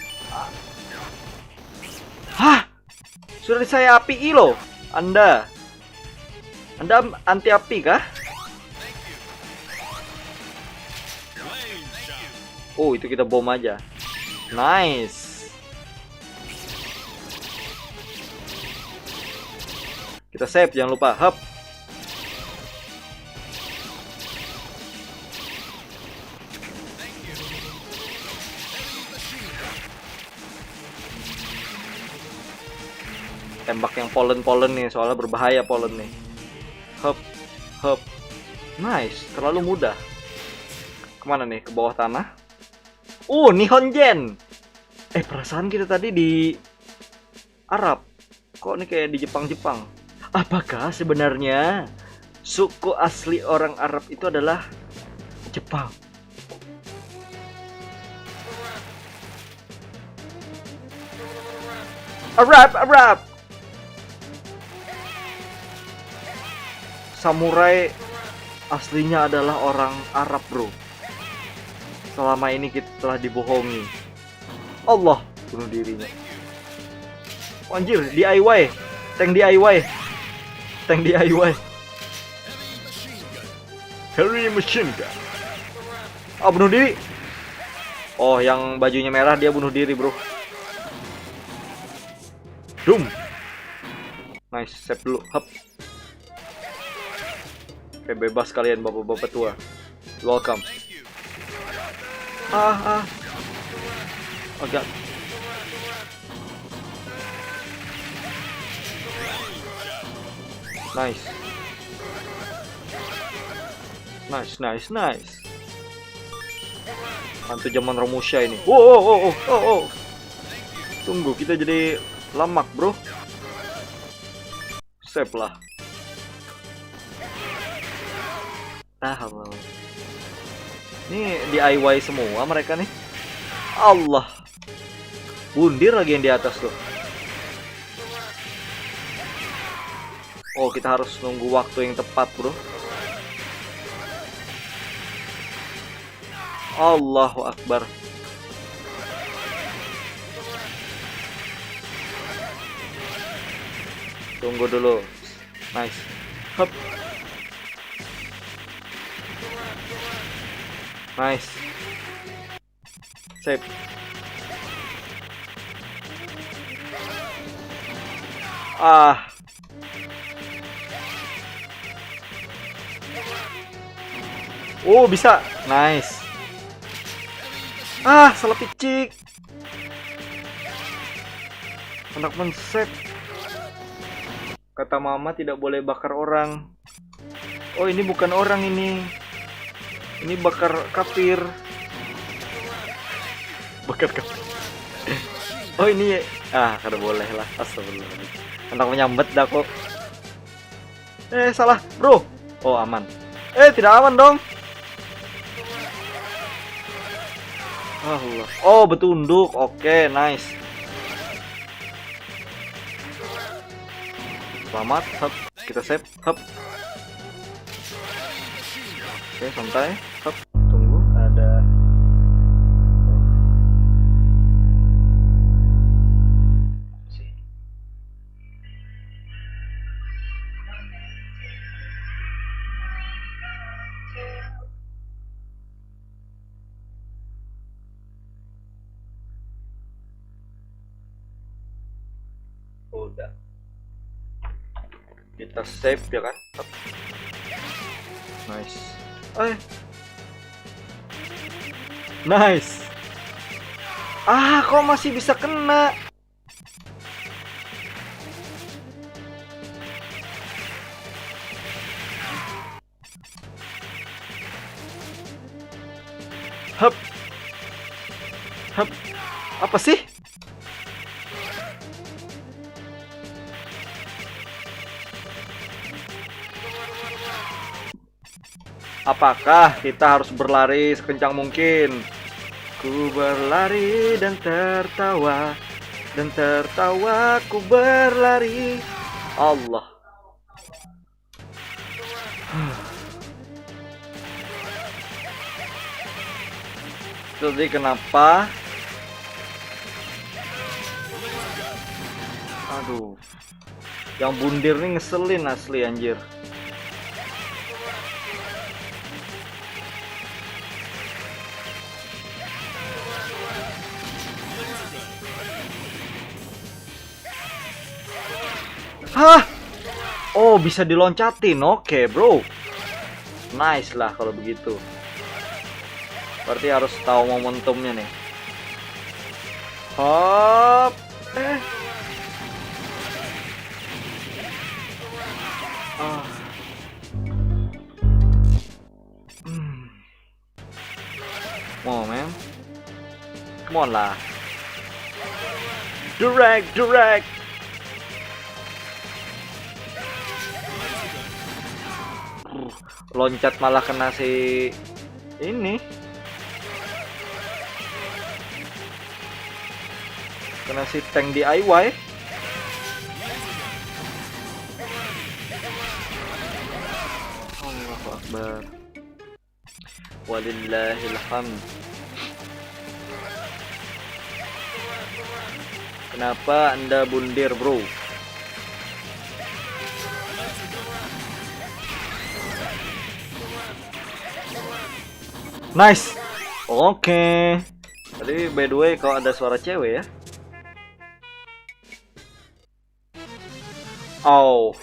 Hah? Sudah saya api loh. Anda anti api kah? Oh, itu kita bom aja. Nice. Kita save, jangan lupa. Hup. Tembak yang polen nih, soalnya berbahaya polen nih. Hup. Nice, terlalu mudah. Kemana nih? Ke bawah tanah. Nihon Gen. Perasaan kita tadi di Arab. Kok ini kayak di Jepang? Apakah sebenarnya suku asli orang Arab itu adalah Jepang? Arab. Samurai aslinya adalah orang Arab, bro. Selama ini kita telah dibohongi. Allah, bunuh dirinya. Oh, anjir, DIY. Tank DIY. Heavy machine gun. Oh, bunuh diri. Oh, yang bajunya merah dia bunuh diri, bro. Doom. Nice, save dulu. Hup. Oke, bebas kalian bapak-bapak tua. Welcome. Oh god. Nice. Hantu zaman Romusha ini. Oh. Tunggu, kita jadi lamak, bro. Save lah. Allah. Ini DIY semua mereka nih. Allah. Bundir lagi yang di atas tuh. Oh, kita harus nunggu waktu yang tepat, bro. Allahu Akbar. Tunggu dulu. Nice. Hup. Nice. Save. Oh, bisa. Nice. Salah picik. Anak menset. Kata mama tidak boleh bakar orang. Oh, ini bukan orang ini. Ini bakar kafir. Oh, ini kada boleh lah. Astagfirullah. Anak menyambet dah kok. Salah, bro. Oh, aman. Tidak aman dong. Allah. Oh, betunduk. Oke, nice. Selamat. Hup. Kita save. Hup. Oke, santai. Hup. Tunggu, ada. Udah. Kita save ya kan. Nice. Nice. Kok masih bisa kena? Hup. Apa sih? Apakah kita harus berlari sekencang mungkin? Ku berlari dan tertawa ku berlari. Allah. Jadi kenapa? Aduh. Yang bundir nih ngeselin asli anjir. Hah? Oh, bisa diloncatin. Oke, bro. Nice lah kalau begitu. Berarti harus tahu momentumnya nih. Hop. Come on, man. Come on lah. Direct. Loncat malah kena si ini. Kena si tank DIY. Allahu Akbar. Walillahil hamd. Kenapa Anda bundir, bro? Nice. Oke. Tadi by the way kalau ada suara cewek ya. Oh.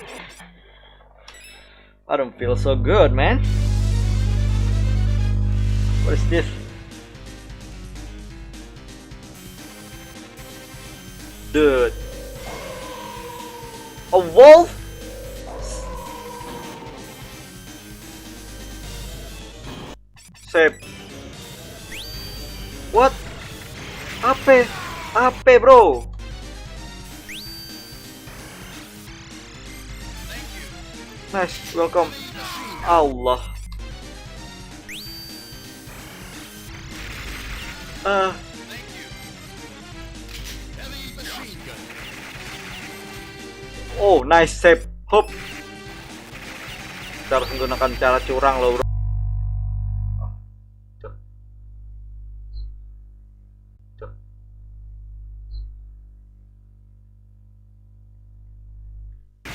I don't feel so good, man. What is this? Dude. A wolf? Save. What? Apa, bro? Nice, welcome. Allah. Oh, nice save. Hop. Kita harus menggunakan cara curang loh, bro.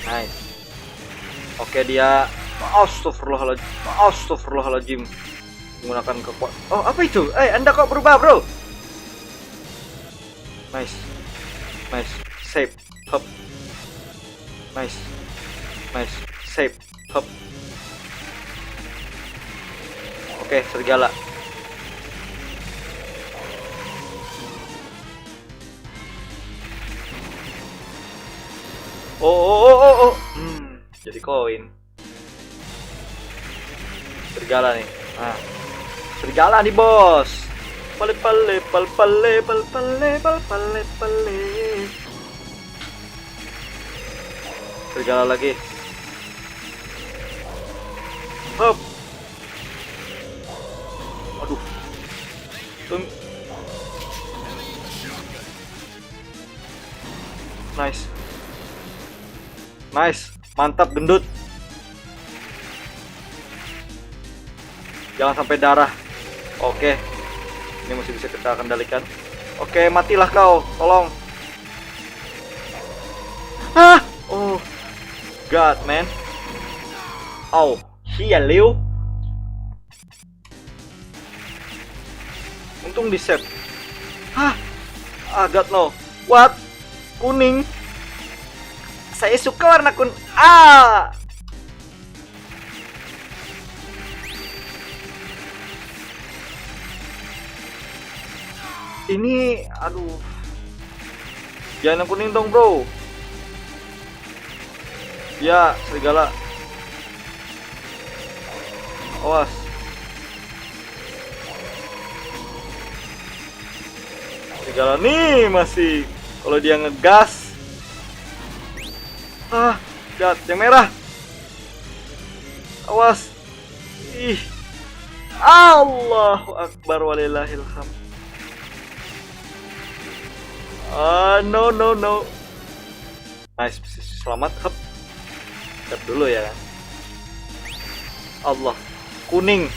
Nice. Oke, dia Astagfirullahaladzim menggunakan kekuatan. Oh, apa itu? Anda kok berubah, bro? Nice. Save. Hop. Nice. Save. Hop. Oke, serigala. Oh. Jadi koin. Serigala nih. Nah. Serigala nih, bos. Pale. Serigala lagi. Hop. Aduh. Nice. Mantap, gendut. Jangan sampai darah. Oke. Ini masih bisa kita kendalikan. Oke, matilah kau. Tolong. Oh. God, man. Oh, hello. Untung di save. God no. What? Kuning. Saya suka warna kuning. Ah. Ini, aduh. Jangan yang kuning dong, bro. Ya, serigala. Awas. Serigala nih masih. Kalau dia ngegas. Ah, lihat yang merah. Awas. Ih. Allahu Akbar walillahil hamd. No. Nice, selamat. Hep. Tap dulu ya. Allah, kuning.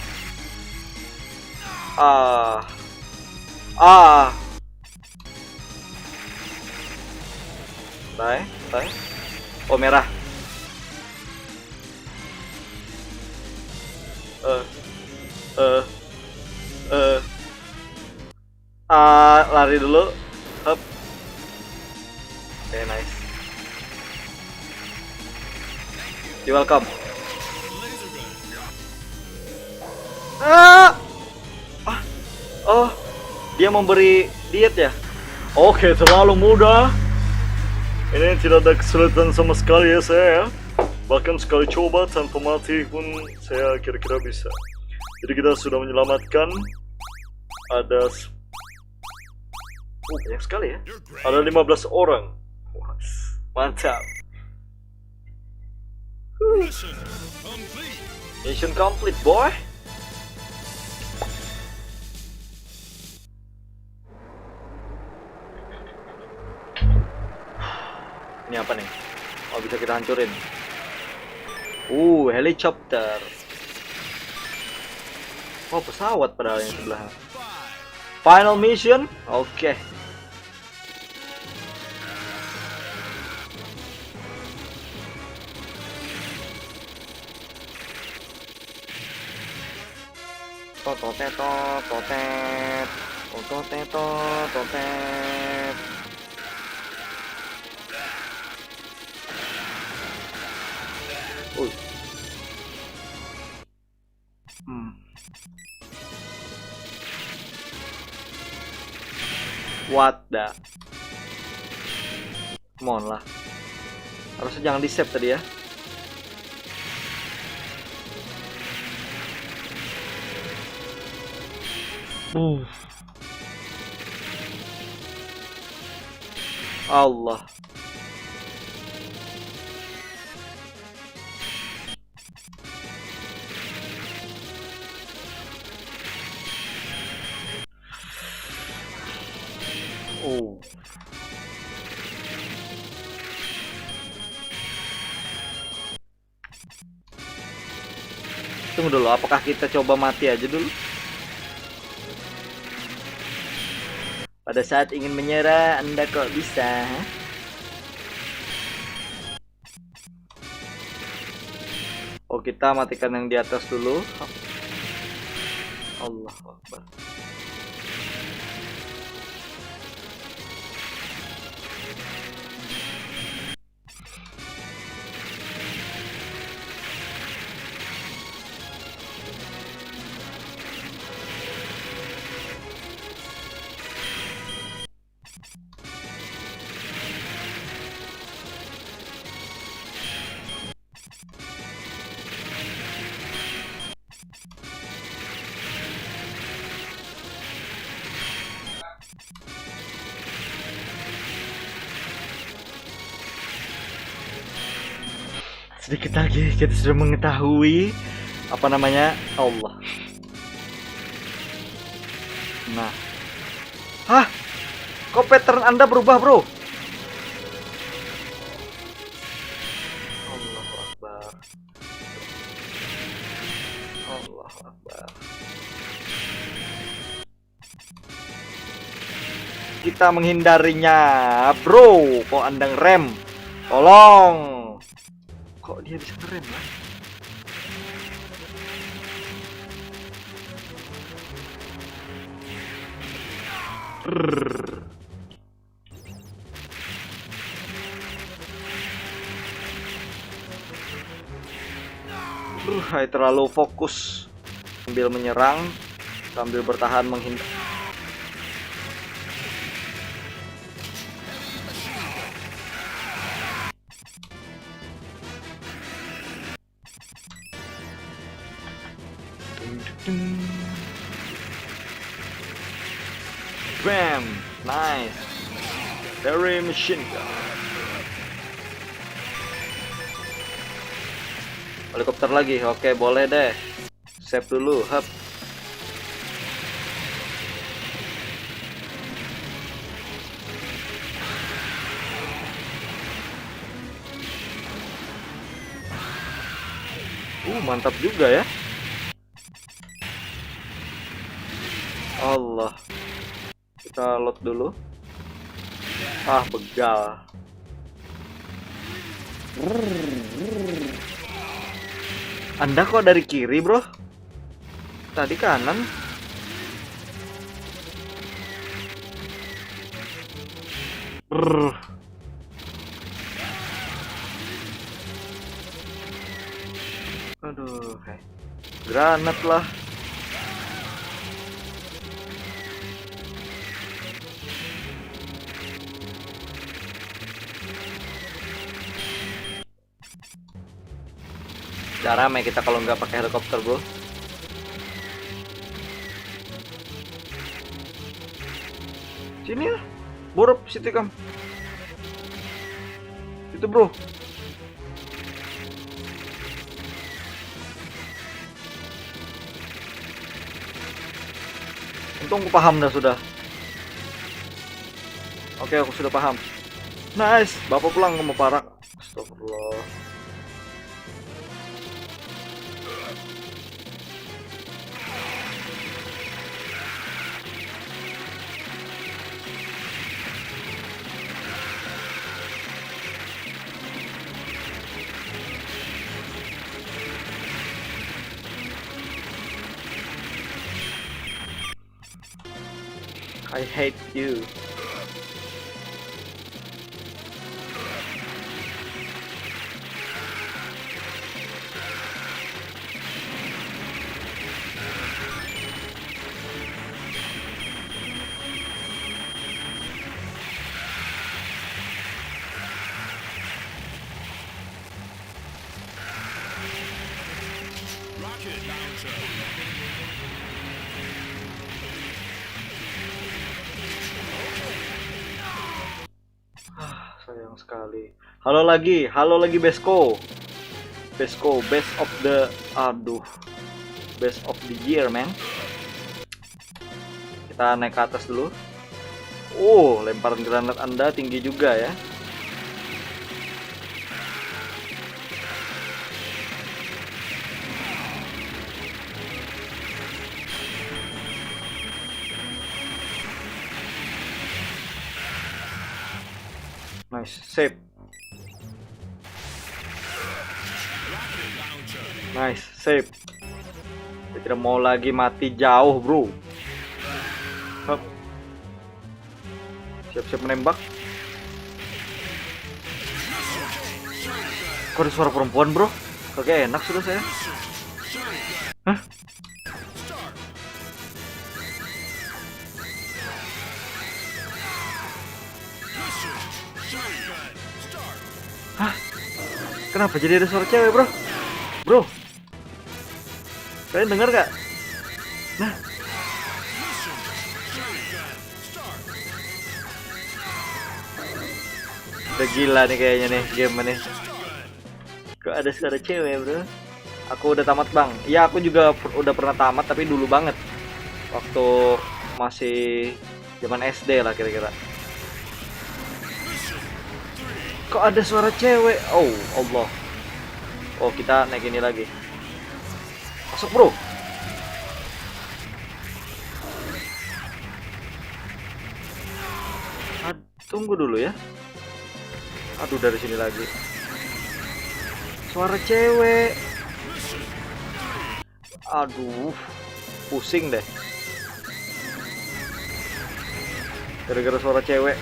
Bye. Oh, merah. Lari dulu. Hep. Okay, nice. You're welcome. Oh, dia memberi diet ya? Oke, terlalu mudah. Ini tidak ada kesulitan sama sekali ya saya ya. Bahkan sekali coba tanpa mati pun saya kira-kira bisa. Jadi kita sudah menyelamatkan. Ada banyak sekali ya. Ada 15 orang. Mantap. Mission complete, boy. Ini apa nih? Oh, bisa kita hancurin. Helikopter. Oh, pesawat padahal yang sebelah. Final mission. Oke. Totet. What the? Come on lah. Harusnya jangan di save tadi ya. Allah. Tunggu dulu, apakah kita coba mati aja dulu? Pada saat ingin menyerah, Anda kok bisa? Oh, kita matikan yang di atas dulu. Allahu Akbar. Sedikit lagi kita sudah mengetahui apa namanya Allah. Nah, kok pattern Anda berubah, bro? Allahu Akbar. Allahu Akbar. Kita menghindarinya, bro. Kok Anda ngerem? Tolong. Kok dia bisa ngerem lah? Terlalu fokus sambil menyerang, sambil bertahan menghindar. Bam, nice. Very machine gun. Helikopter lagi, oke boleh deh. Save dulu, hap. Mantap juga ya. Allah. Kita load dulu. Begal. Anda kok dari kiri, bro? Tadi kanan. Aduh, granat lah. Udah rame kita kalau nggak pakai helikopter, bro. Sini lah, borop situ kam. Itu, bro. Untung aku paham dah sudah. Oke, aku sudah paham. Nice, bapak pulang mau parak. Astagfirullah. I hate you. Rocket launcher. Sayang sekali. Halo lagi Besko. Besko, best of the year, man. Kita naik ke atas dulu. Lemparan granat Anda tinggi juga ya. Nice, save. Nice, save. Saya tidak mau lagi mati jauh, bro. Hup. Siap-siap menembak. Kok ada suara perempuan, bro? Kagak enak sudah saya. Hah? Hah? Kenapa jadi ada suara cewek, bro? Bro, kalian dengar gak? Nah, udah gila nih kayaknya nih game nih. Kok ada suara cewek, bro? Aku udah tamat, bang. Ya, aku juga udah pernah tamat, tapi dulu banget. Waktu masih zaman SD lah kira-kira. Kok ada suara cewek? Oh, Allah. Oh, kita naik ini lagi. Masuk, bro. Tunggu dulu ya. Aduh, dari sini lagi. Suara cewek. Aduh, pusing deh. Gara-gara suara cewek.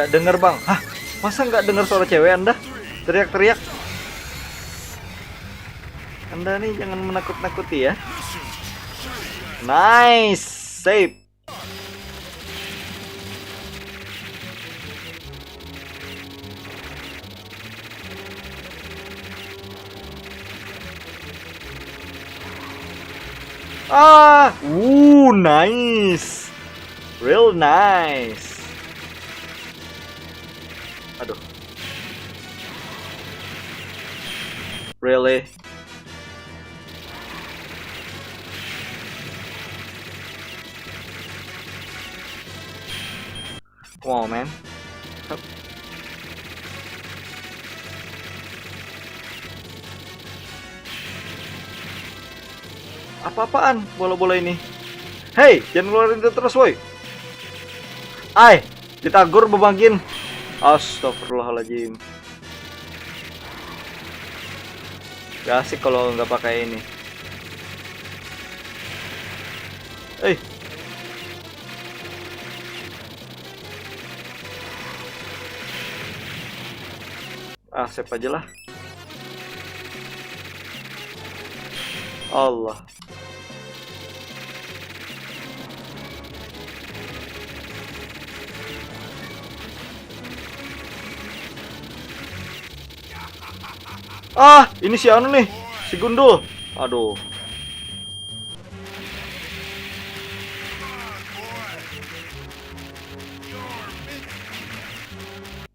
Nggak denger bang. Hah? Masa nggak denger suara cewek Anda? Teriak-teriak. Anda nih jangan menakut-nakuti ya. Nice. Save. Nice. Real nice. Aduh. Really? Come on, man. Hup. Apa-apaan bola-bola ini? Hey, jangan ngeluarin itu terus, woi. Ay, ditagur bebangkin. Astagfirullahaladzim. Gak asik kalau nggak pakai ini. Save aja lah. Allah. Ini si anu nih, si Gundul. Aduh.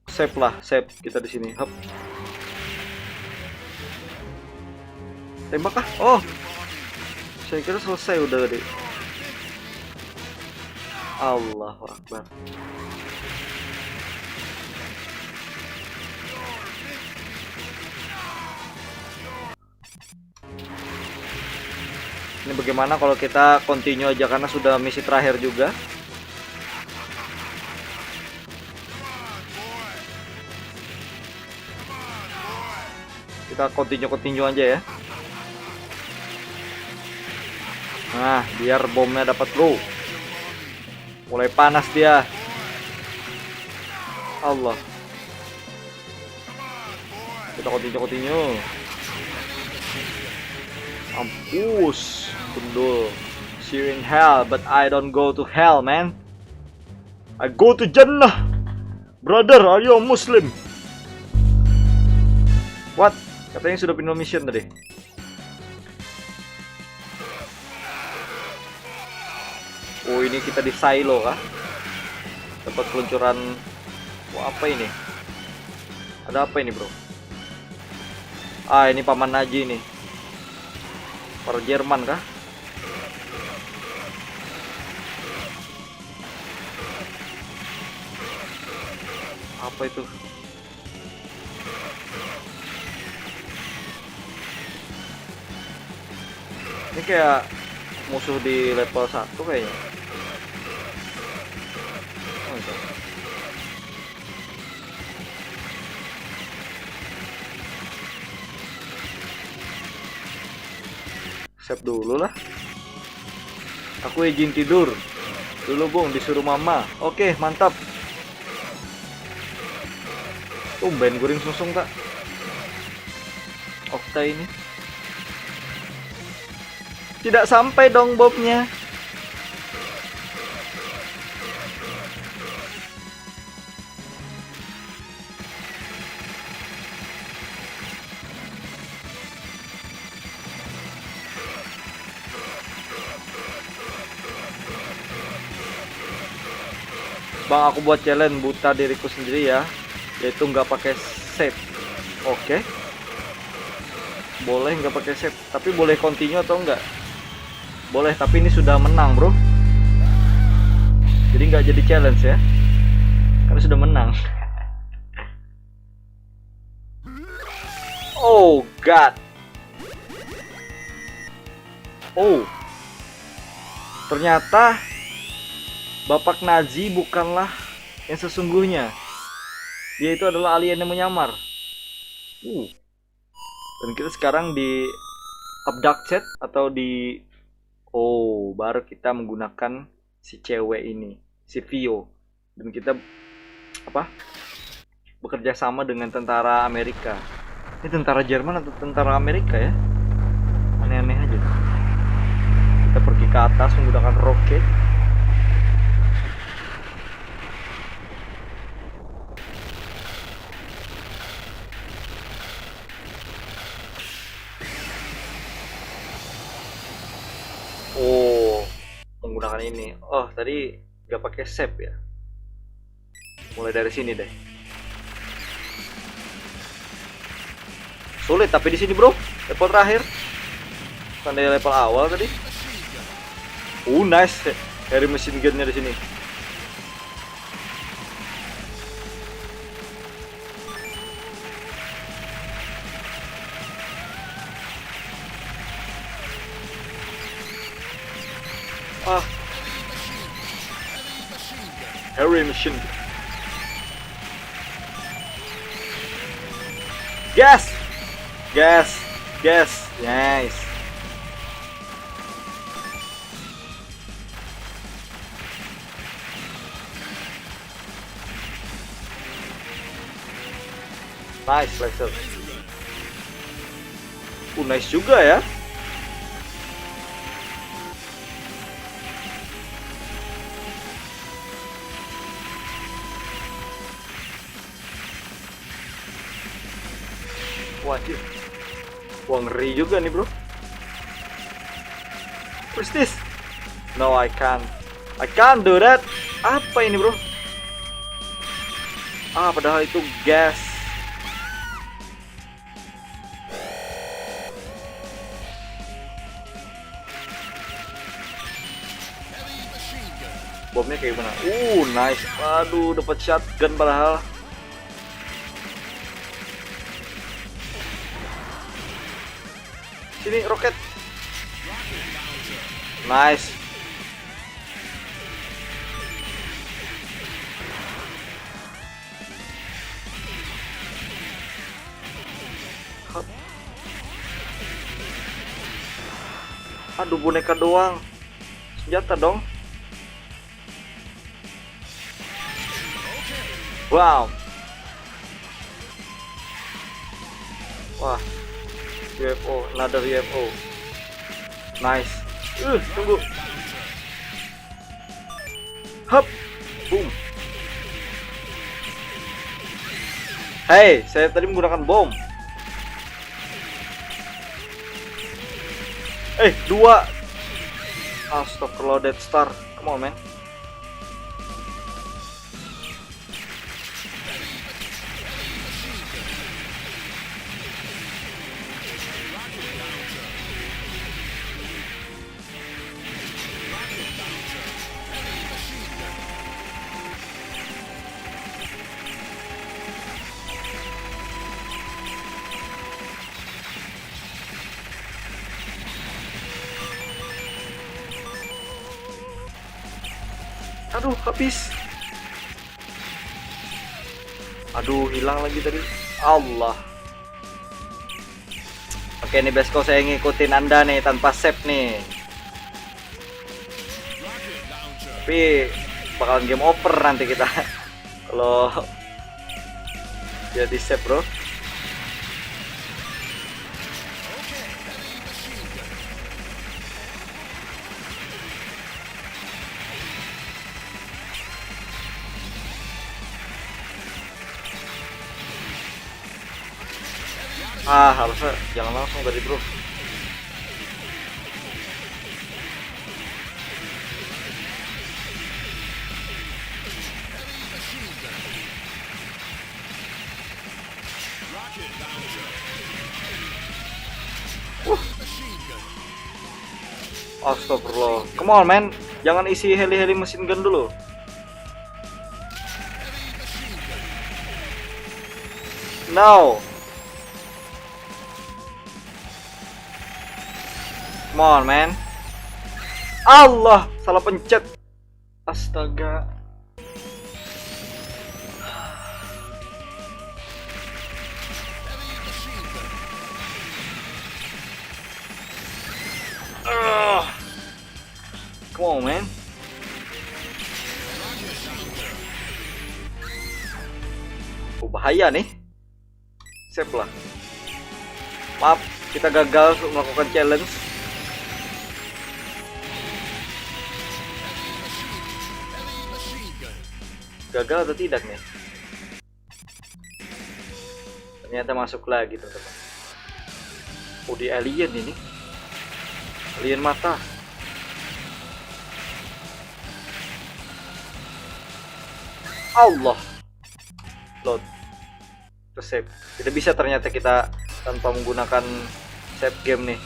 Save lah, save kita di sini. Hop. Tembak kah? Oh. Saya kira selesai udah tadi. Allahu Akbar. Ini bagaimana kalau kita continue aja karena sudah misi terakhir juga. Kita continue aja ya. Nah, biar bomnya dapat bro. Mulai panas dia. Allah. Kita continue. Mampus, Gundul. See you in hell, but I don't go to hell, man. I go to Jannah. Brother, are you a Muslim? What? Katanya sudah final mission tadi. Oh, ini kita di silo kah? Dapat peluncuran. Wah, apa ini? Ada apa ini, bro? Ini Paman Naji nih. Para Jerman kah? Apa itu? Ini kayak musuh di level 1 kayaknya. Oh, itu. Save dulu lah. Aku izin tidur dulu, Bung, disuruh mama. Oke, mantap. Tumben guring susung tak? Okta ini tidak sampai dong bobnya. Bang, aku buat challenge buta diriku sendiri ya, yaitu nggak pakai save. Oke. Boleh nggak pakai save, tapi boleh continue atau enggak? Boleh, tapi ini sudah menang, bro. Jadi nggak jadi challenge ya, karena sudah menang. Oh God. Oh, ternyata Bapak Nazi bukanlah yang sesungguhnya. Dia itu adalah alien yang menyamar. Dan kita sekarang di abducted atau di... Oh, baru kita menggunakan si cewek ini, si Vio. Dan kita apa? Bekerja sama dengan tentara Amerika. Ini tentara Jerman atau tentara Amerika ya? Aneh-aneh aja. Kita pergi ke atas menggunakan roket. Oh, menggunakan ini. Oh, tadi nggak pakai save ya. Mulai dari sini deh. Sulit tapi di sini bro, level terakhir. Bukan dari level awal tadi. Nice, dari mesin gunnya di sini. Heavy machine. Gas, gas, gas, nice. Nice laser. Nice juga ya. Wajib. Wah, ngeri juga nih bro. What's this? No, I can't do that. Apa ini bro? Padahal itu gas. Bomnya kayak gimana? Nice. Aduh, dapat shotgun padahal. Sini roket. Nice. Aduh, boneka doang. Senjata dong. Wow. Wah. UFO, another UFO. Nice. Tunggu. Hop. Boom. Hey, saya tadi menggunakan bom. Dua. Astagfirullah, Death Star. Come on, man. Aduh, habis. Aduh, hilang lagi tadi. Allah. Oke nih Besko, saya ngikutin Anda nih tanpa save nih. Tapi bakalan game over nanti kita kalau jadi save bro. Harusnya jangan langsung tadi bro. Astagfirullah. Come on man, jangan isi heli-heli mesin gun dulu. No. Come on man. Allah, salah pencet. Astaga. Come on man. Bahaya nih. Save lah. Maaf, kita gagal melakukan challenge. Gagal atau tidak nih? Ternyata masuk lagi teman-teman. Oh, di alien ini. Alien mata. Allah. Load. Terus save. Tidak bisa ternyata kita tanpa menggunakan save game nih.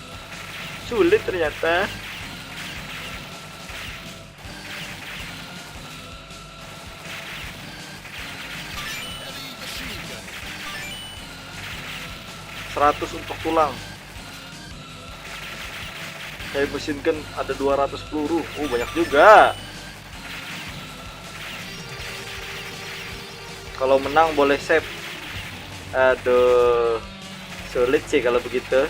Sulit ternyata. Seratus untuk tulang. Saya mesinkan ada 200 peluru. Banyak juga. Kalau menang boleh save. Aduh, sulit sih kalau begitu.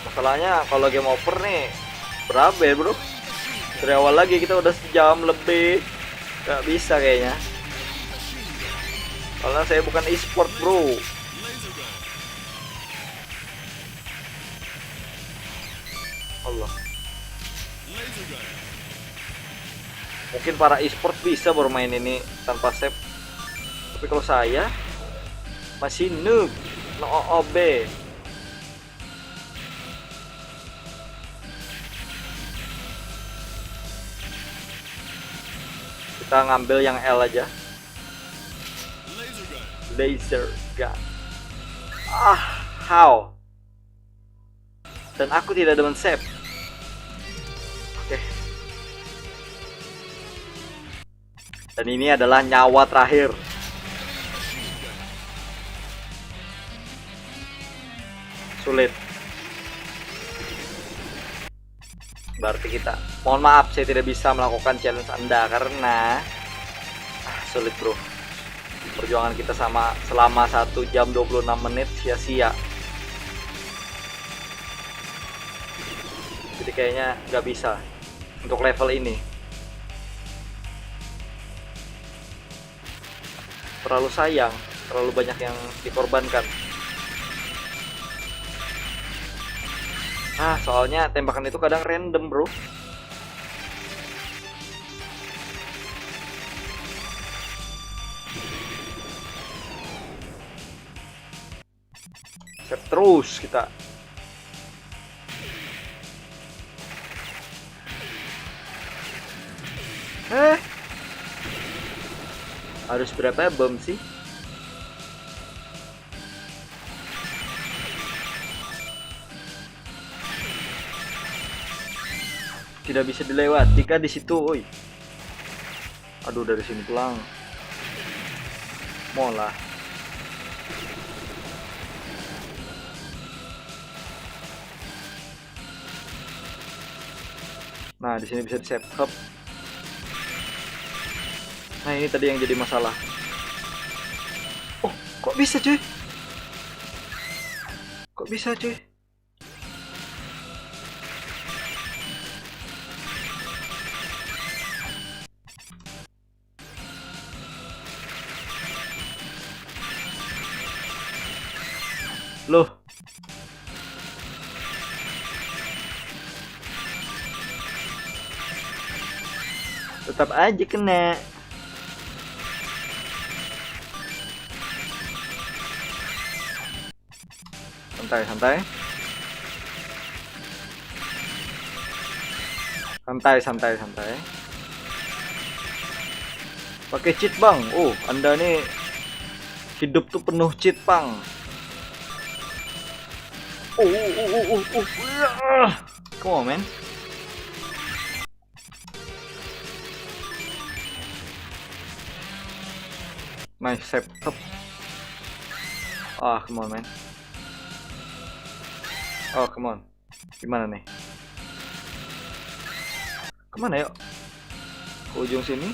Masalahnya kalau game over nih berapa ya bro? Dari awal lagi kita udah sejam lebih. Gak bisa kayaknya. Karena saya bukan e-sport bro. Allah. Mungkin para e-sport bisa bermain ini tanpa save. Tapi kalau saya masih noob, no OOB. Kita ngambil yang L aja. Laser gun. How? Dan aku tidak demen save. Oke. Dan ini adalah nyawa terakhir. Sulit. Berarti kita, mohon maaf saya tidak bisa melakukan challenge Anda karena sulit bro. Perjuangan kita selama 1 jam 26 menit sia-sia. Jadi kayaknya nggak bisa untuk level ini. Terlalu sayang, terlalu banyak yang dikorbankan. Soalnya tembakan itu kadang random bro. Save terus kita. Harus berapa bom sih? Tidak bisa dilewati kah di situ, oi. Aduh, dari sini pulang. Mola. Nah, di sini bisa di save hub. Nah, ini tadi yang jadi masalah. Oh, kok bisa, cuy? Kok bisa, cuy? Loh. Tetap aja kena. Santai. Pakai cheat bang. Anda nih hidup tuh penuh cheat bang. Come on man. Nice save up. Come on man. Come on. Gimana nih? Kemana yuk? Ke ujung sini.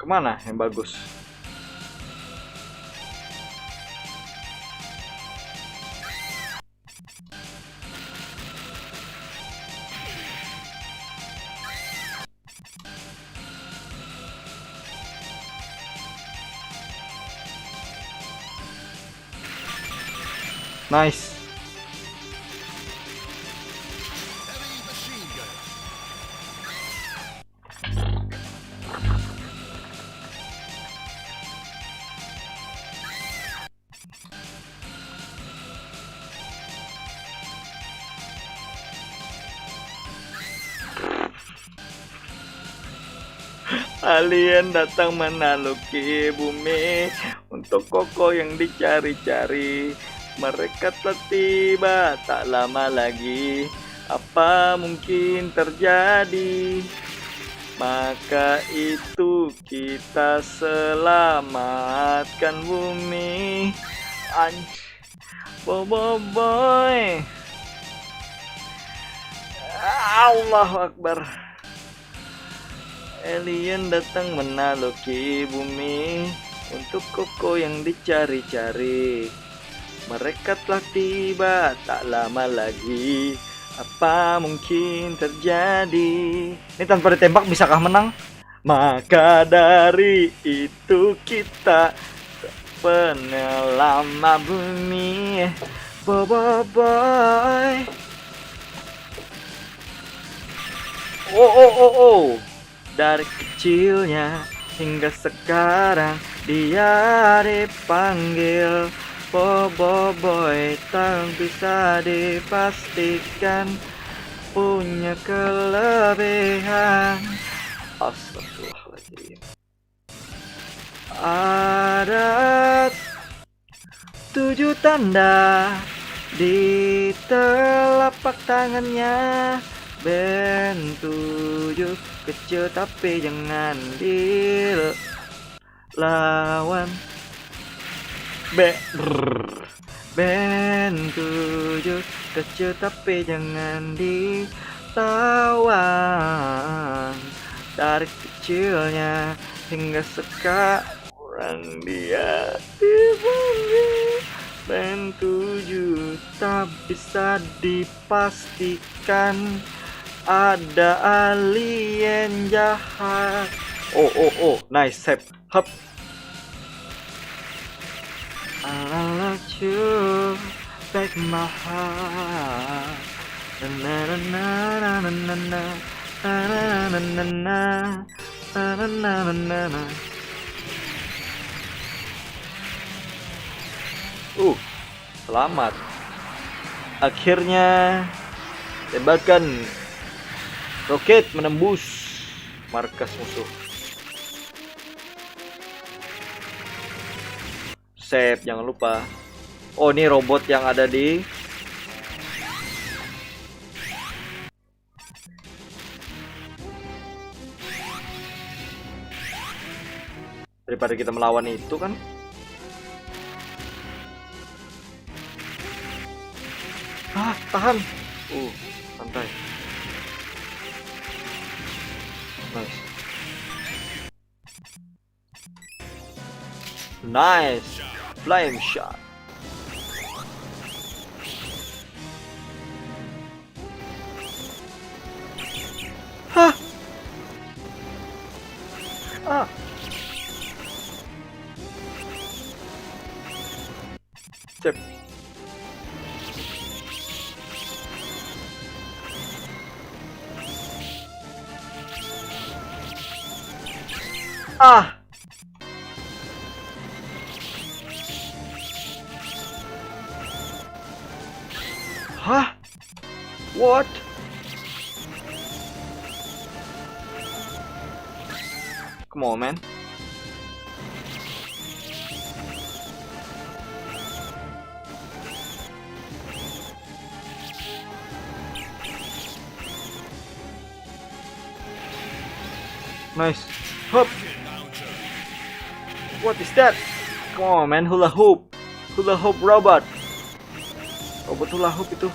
Kemana yang bagus? Nice. Heavy machine gun. Alien datang menaluki bumi untuk koko yang dicari-cari. Mereka telah tiba tak lama lagi. Apa mungkin terjadi? Maka itu kita selamatkan bumi. Boy. Allahu Akbar. Alien datang menaluki bumi untuk koko yang dicari-cari. Mereka telah tiba tak lama lagi. Apa mungkin terjadi? Ini tanpa ditembak bisakah menang? Maka dari itu kita penyelamat bumi. Boy. Oh. Dari kecilnya hingga sekarang dia dipanggil Boy, tak bisa dipastikan punya kelebihan. Astagfirullahaladzim. Ada 7 tanda di telapak tangannya. Ben 7 kecil tapi jangan dilawan. Ben 7 kecil tapi jangan ditawan. Dari kecilnya hingga sekarang dia dipanggil Ben 7, tak bisa dipastikan ada alien jahat. Oh, nice save. Hup. I'll let you back my heart. Selamat. Akhirnya tembakan roket menembus markas musuh. Save, jangan lupa. Oh, ini robot yang ada di daripada kita melawan itu kan. Tahan. Santai. Nice. Flame shot. Sip. What? Come on, man. Nice. Hop. What is that? Come on, man. Hula hoop. Hula hoop robot. Robot hula hoop itu.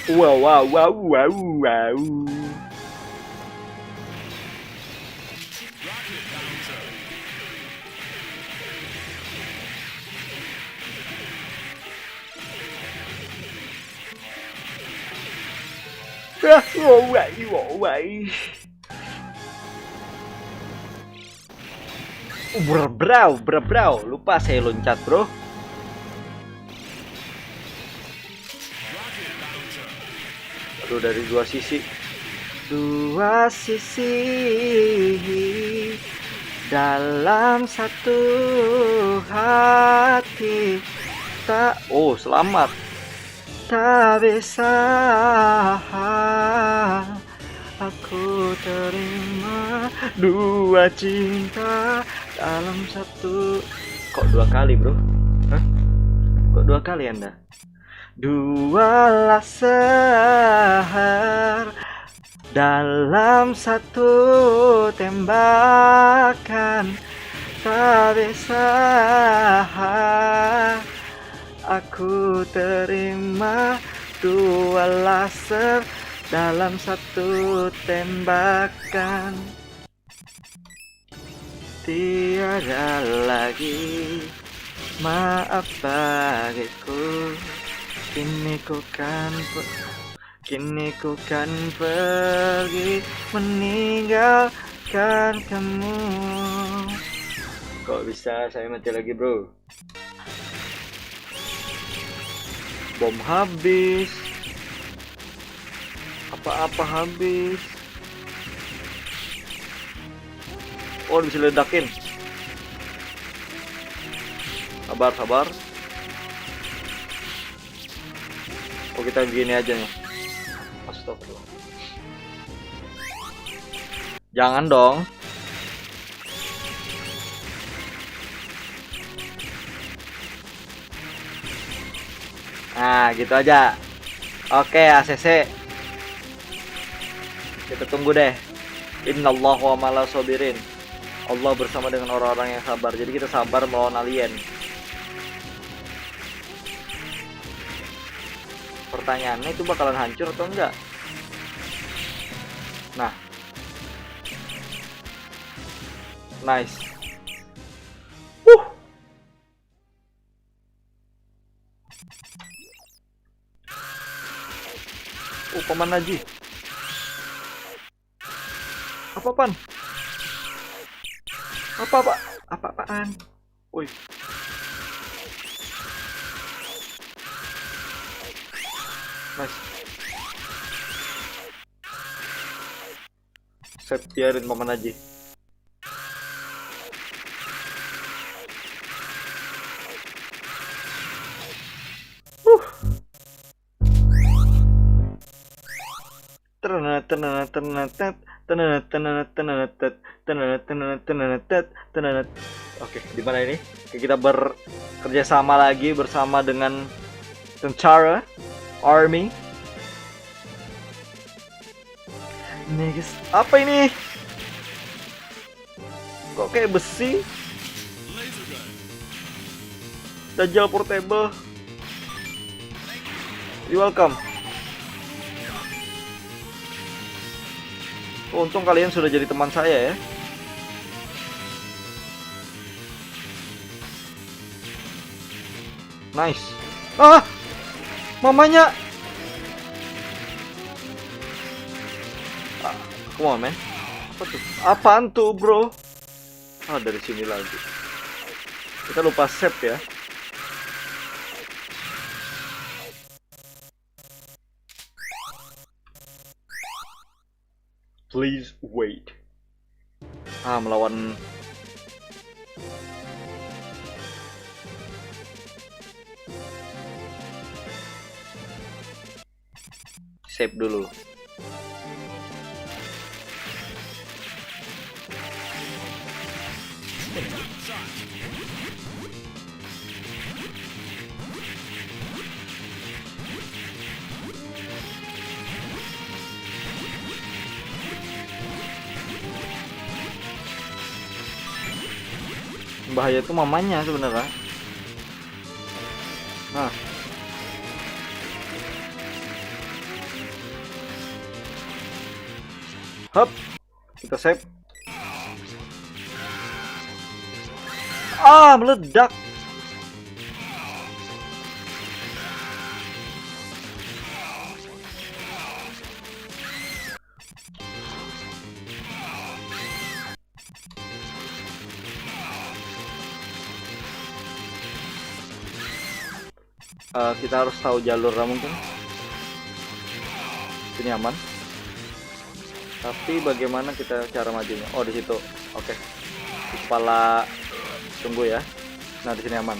Wow, wow, wow, wow, wow. Rocket bouncer. Wow, wow, wow, wow. Bro. Lupa saya loncat, bro. Rocket bouncer. Aduh, dari dua sisi. Dua sisi dalam satu hati. Oh, selamat. Tak bisa aku terima dua cinta dalam satu. Kok dua kali, bro? Hah? Kok dua kali Anda? Dua laser dalam satu tembakan, tak bisa aku terima dua laser dalam satu tembakan. Tiada lagi maaf bagiku, kini ku kan pergi meninggalkan kamu. Kok bisa saya mati lagi, bro? Bom habis. Apa-apa habis. Oh, bisa ledakin. Sabar. Oh, kita gini aja nih. Astagfirullah. Jangan dong. Nah, gitu aja. Oke, ACC. Kita tunggu deh. Innallaha wa ma'as sabirin. Allah bersama dengan orang-orang yang sabar. Jadi kita sabar melawan alien. Pertanyaannya itu bakalan hancur atau enggak? Nah. Nice. Paman Haji. Apa-apaan? Apa-apaan? Woi. Nice. Set, biarin Paman Haji. Oke, di mana ini? Kita bekerja sama lagi bersama dengan tentara, army. Nih guys, apa ini? Kok kayak besi? Laser gun. Dajjal portable. You welcome. Untung kalian sudah jadi teman saya ya. Nice. Ah, mamanya. Come on, man. Apa tuh? Apaan tuh, bro? Ah, dari sini lagi. Kita lupa save ya. Please wait. Ah, melawan save dulu. Bahaya itu mamanya sebenarnya. Nah, Hup, kita save. Ah, meledak. Kita harus tahu jalur mungkin. Ini aman. Tapi bagaimana kita cara majunya? Oh, di situ. Oke. Di kepala. Tunggu ya. Nah, di sini aman.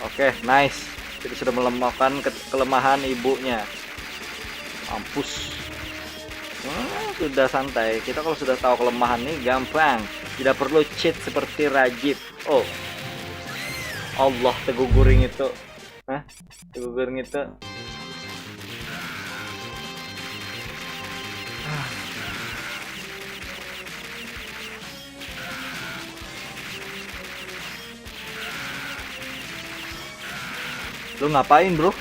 Oke, nice. Kita sudah melemahkan kelemahan ibunya. Mampus. Sudah santai. Kita kalau sudah tahu kelemahan nih gampang. Tidak perlu cheat seperti Rajib. Oh. Allah, Teguh Guring itu. Hah? Teguh Guring itu. Lu ngapain, bro?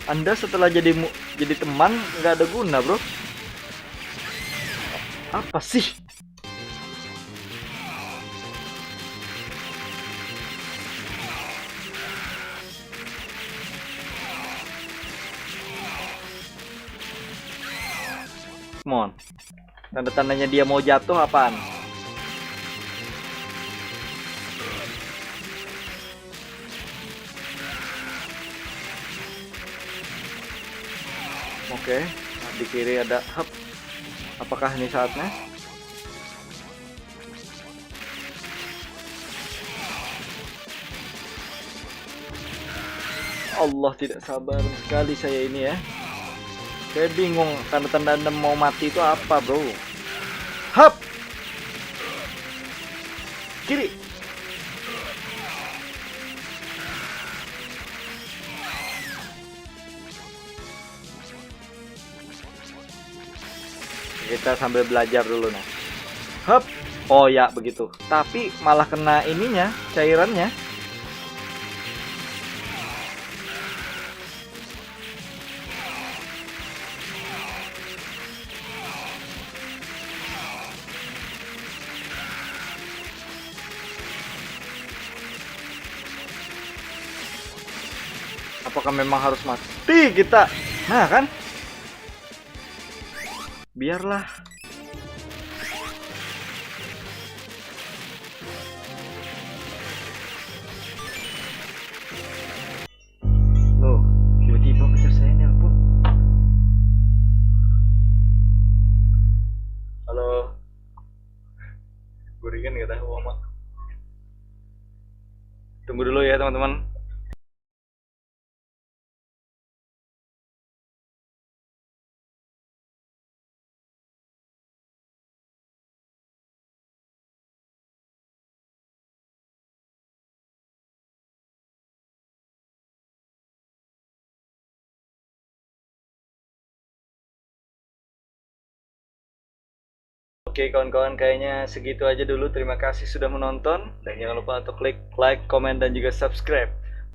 Anda setelah jadi teman nggak ada guna, bro. Apa sih? Come on. Tanda-tandanya dia mau jatuh apaan? Oke, di kiri ada hub. Apakah ini saatnya? Allah, tidak sabar sekali saya ini ya. Saya bingung tanda-tanda Anda mau mati itu apa, bro? Hap! Kiri! Kita sambil belajar dulu nah. Hap! Oh ya, begitu. Tapi malah kena ininya, cairannya. Apakah memang harus mati kita? Nah kan? Biarlah. Loh, tiba-tiba pacar saya nelpon. Halo. Guringan nggak tahu, Mama. Tunggu dulu ya, teman-teman. Oke kawan-kawan, kayaknya segitu aja dulu. Terima kasih sudah menonton. Dan jangan lupa untuk klik like, comment, dan juga subscribe.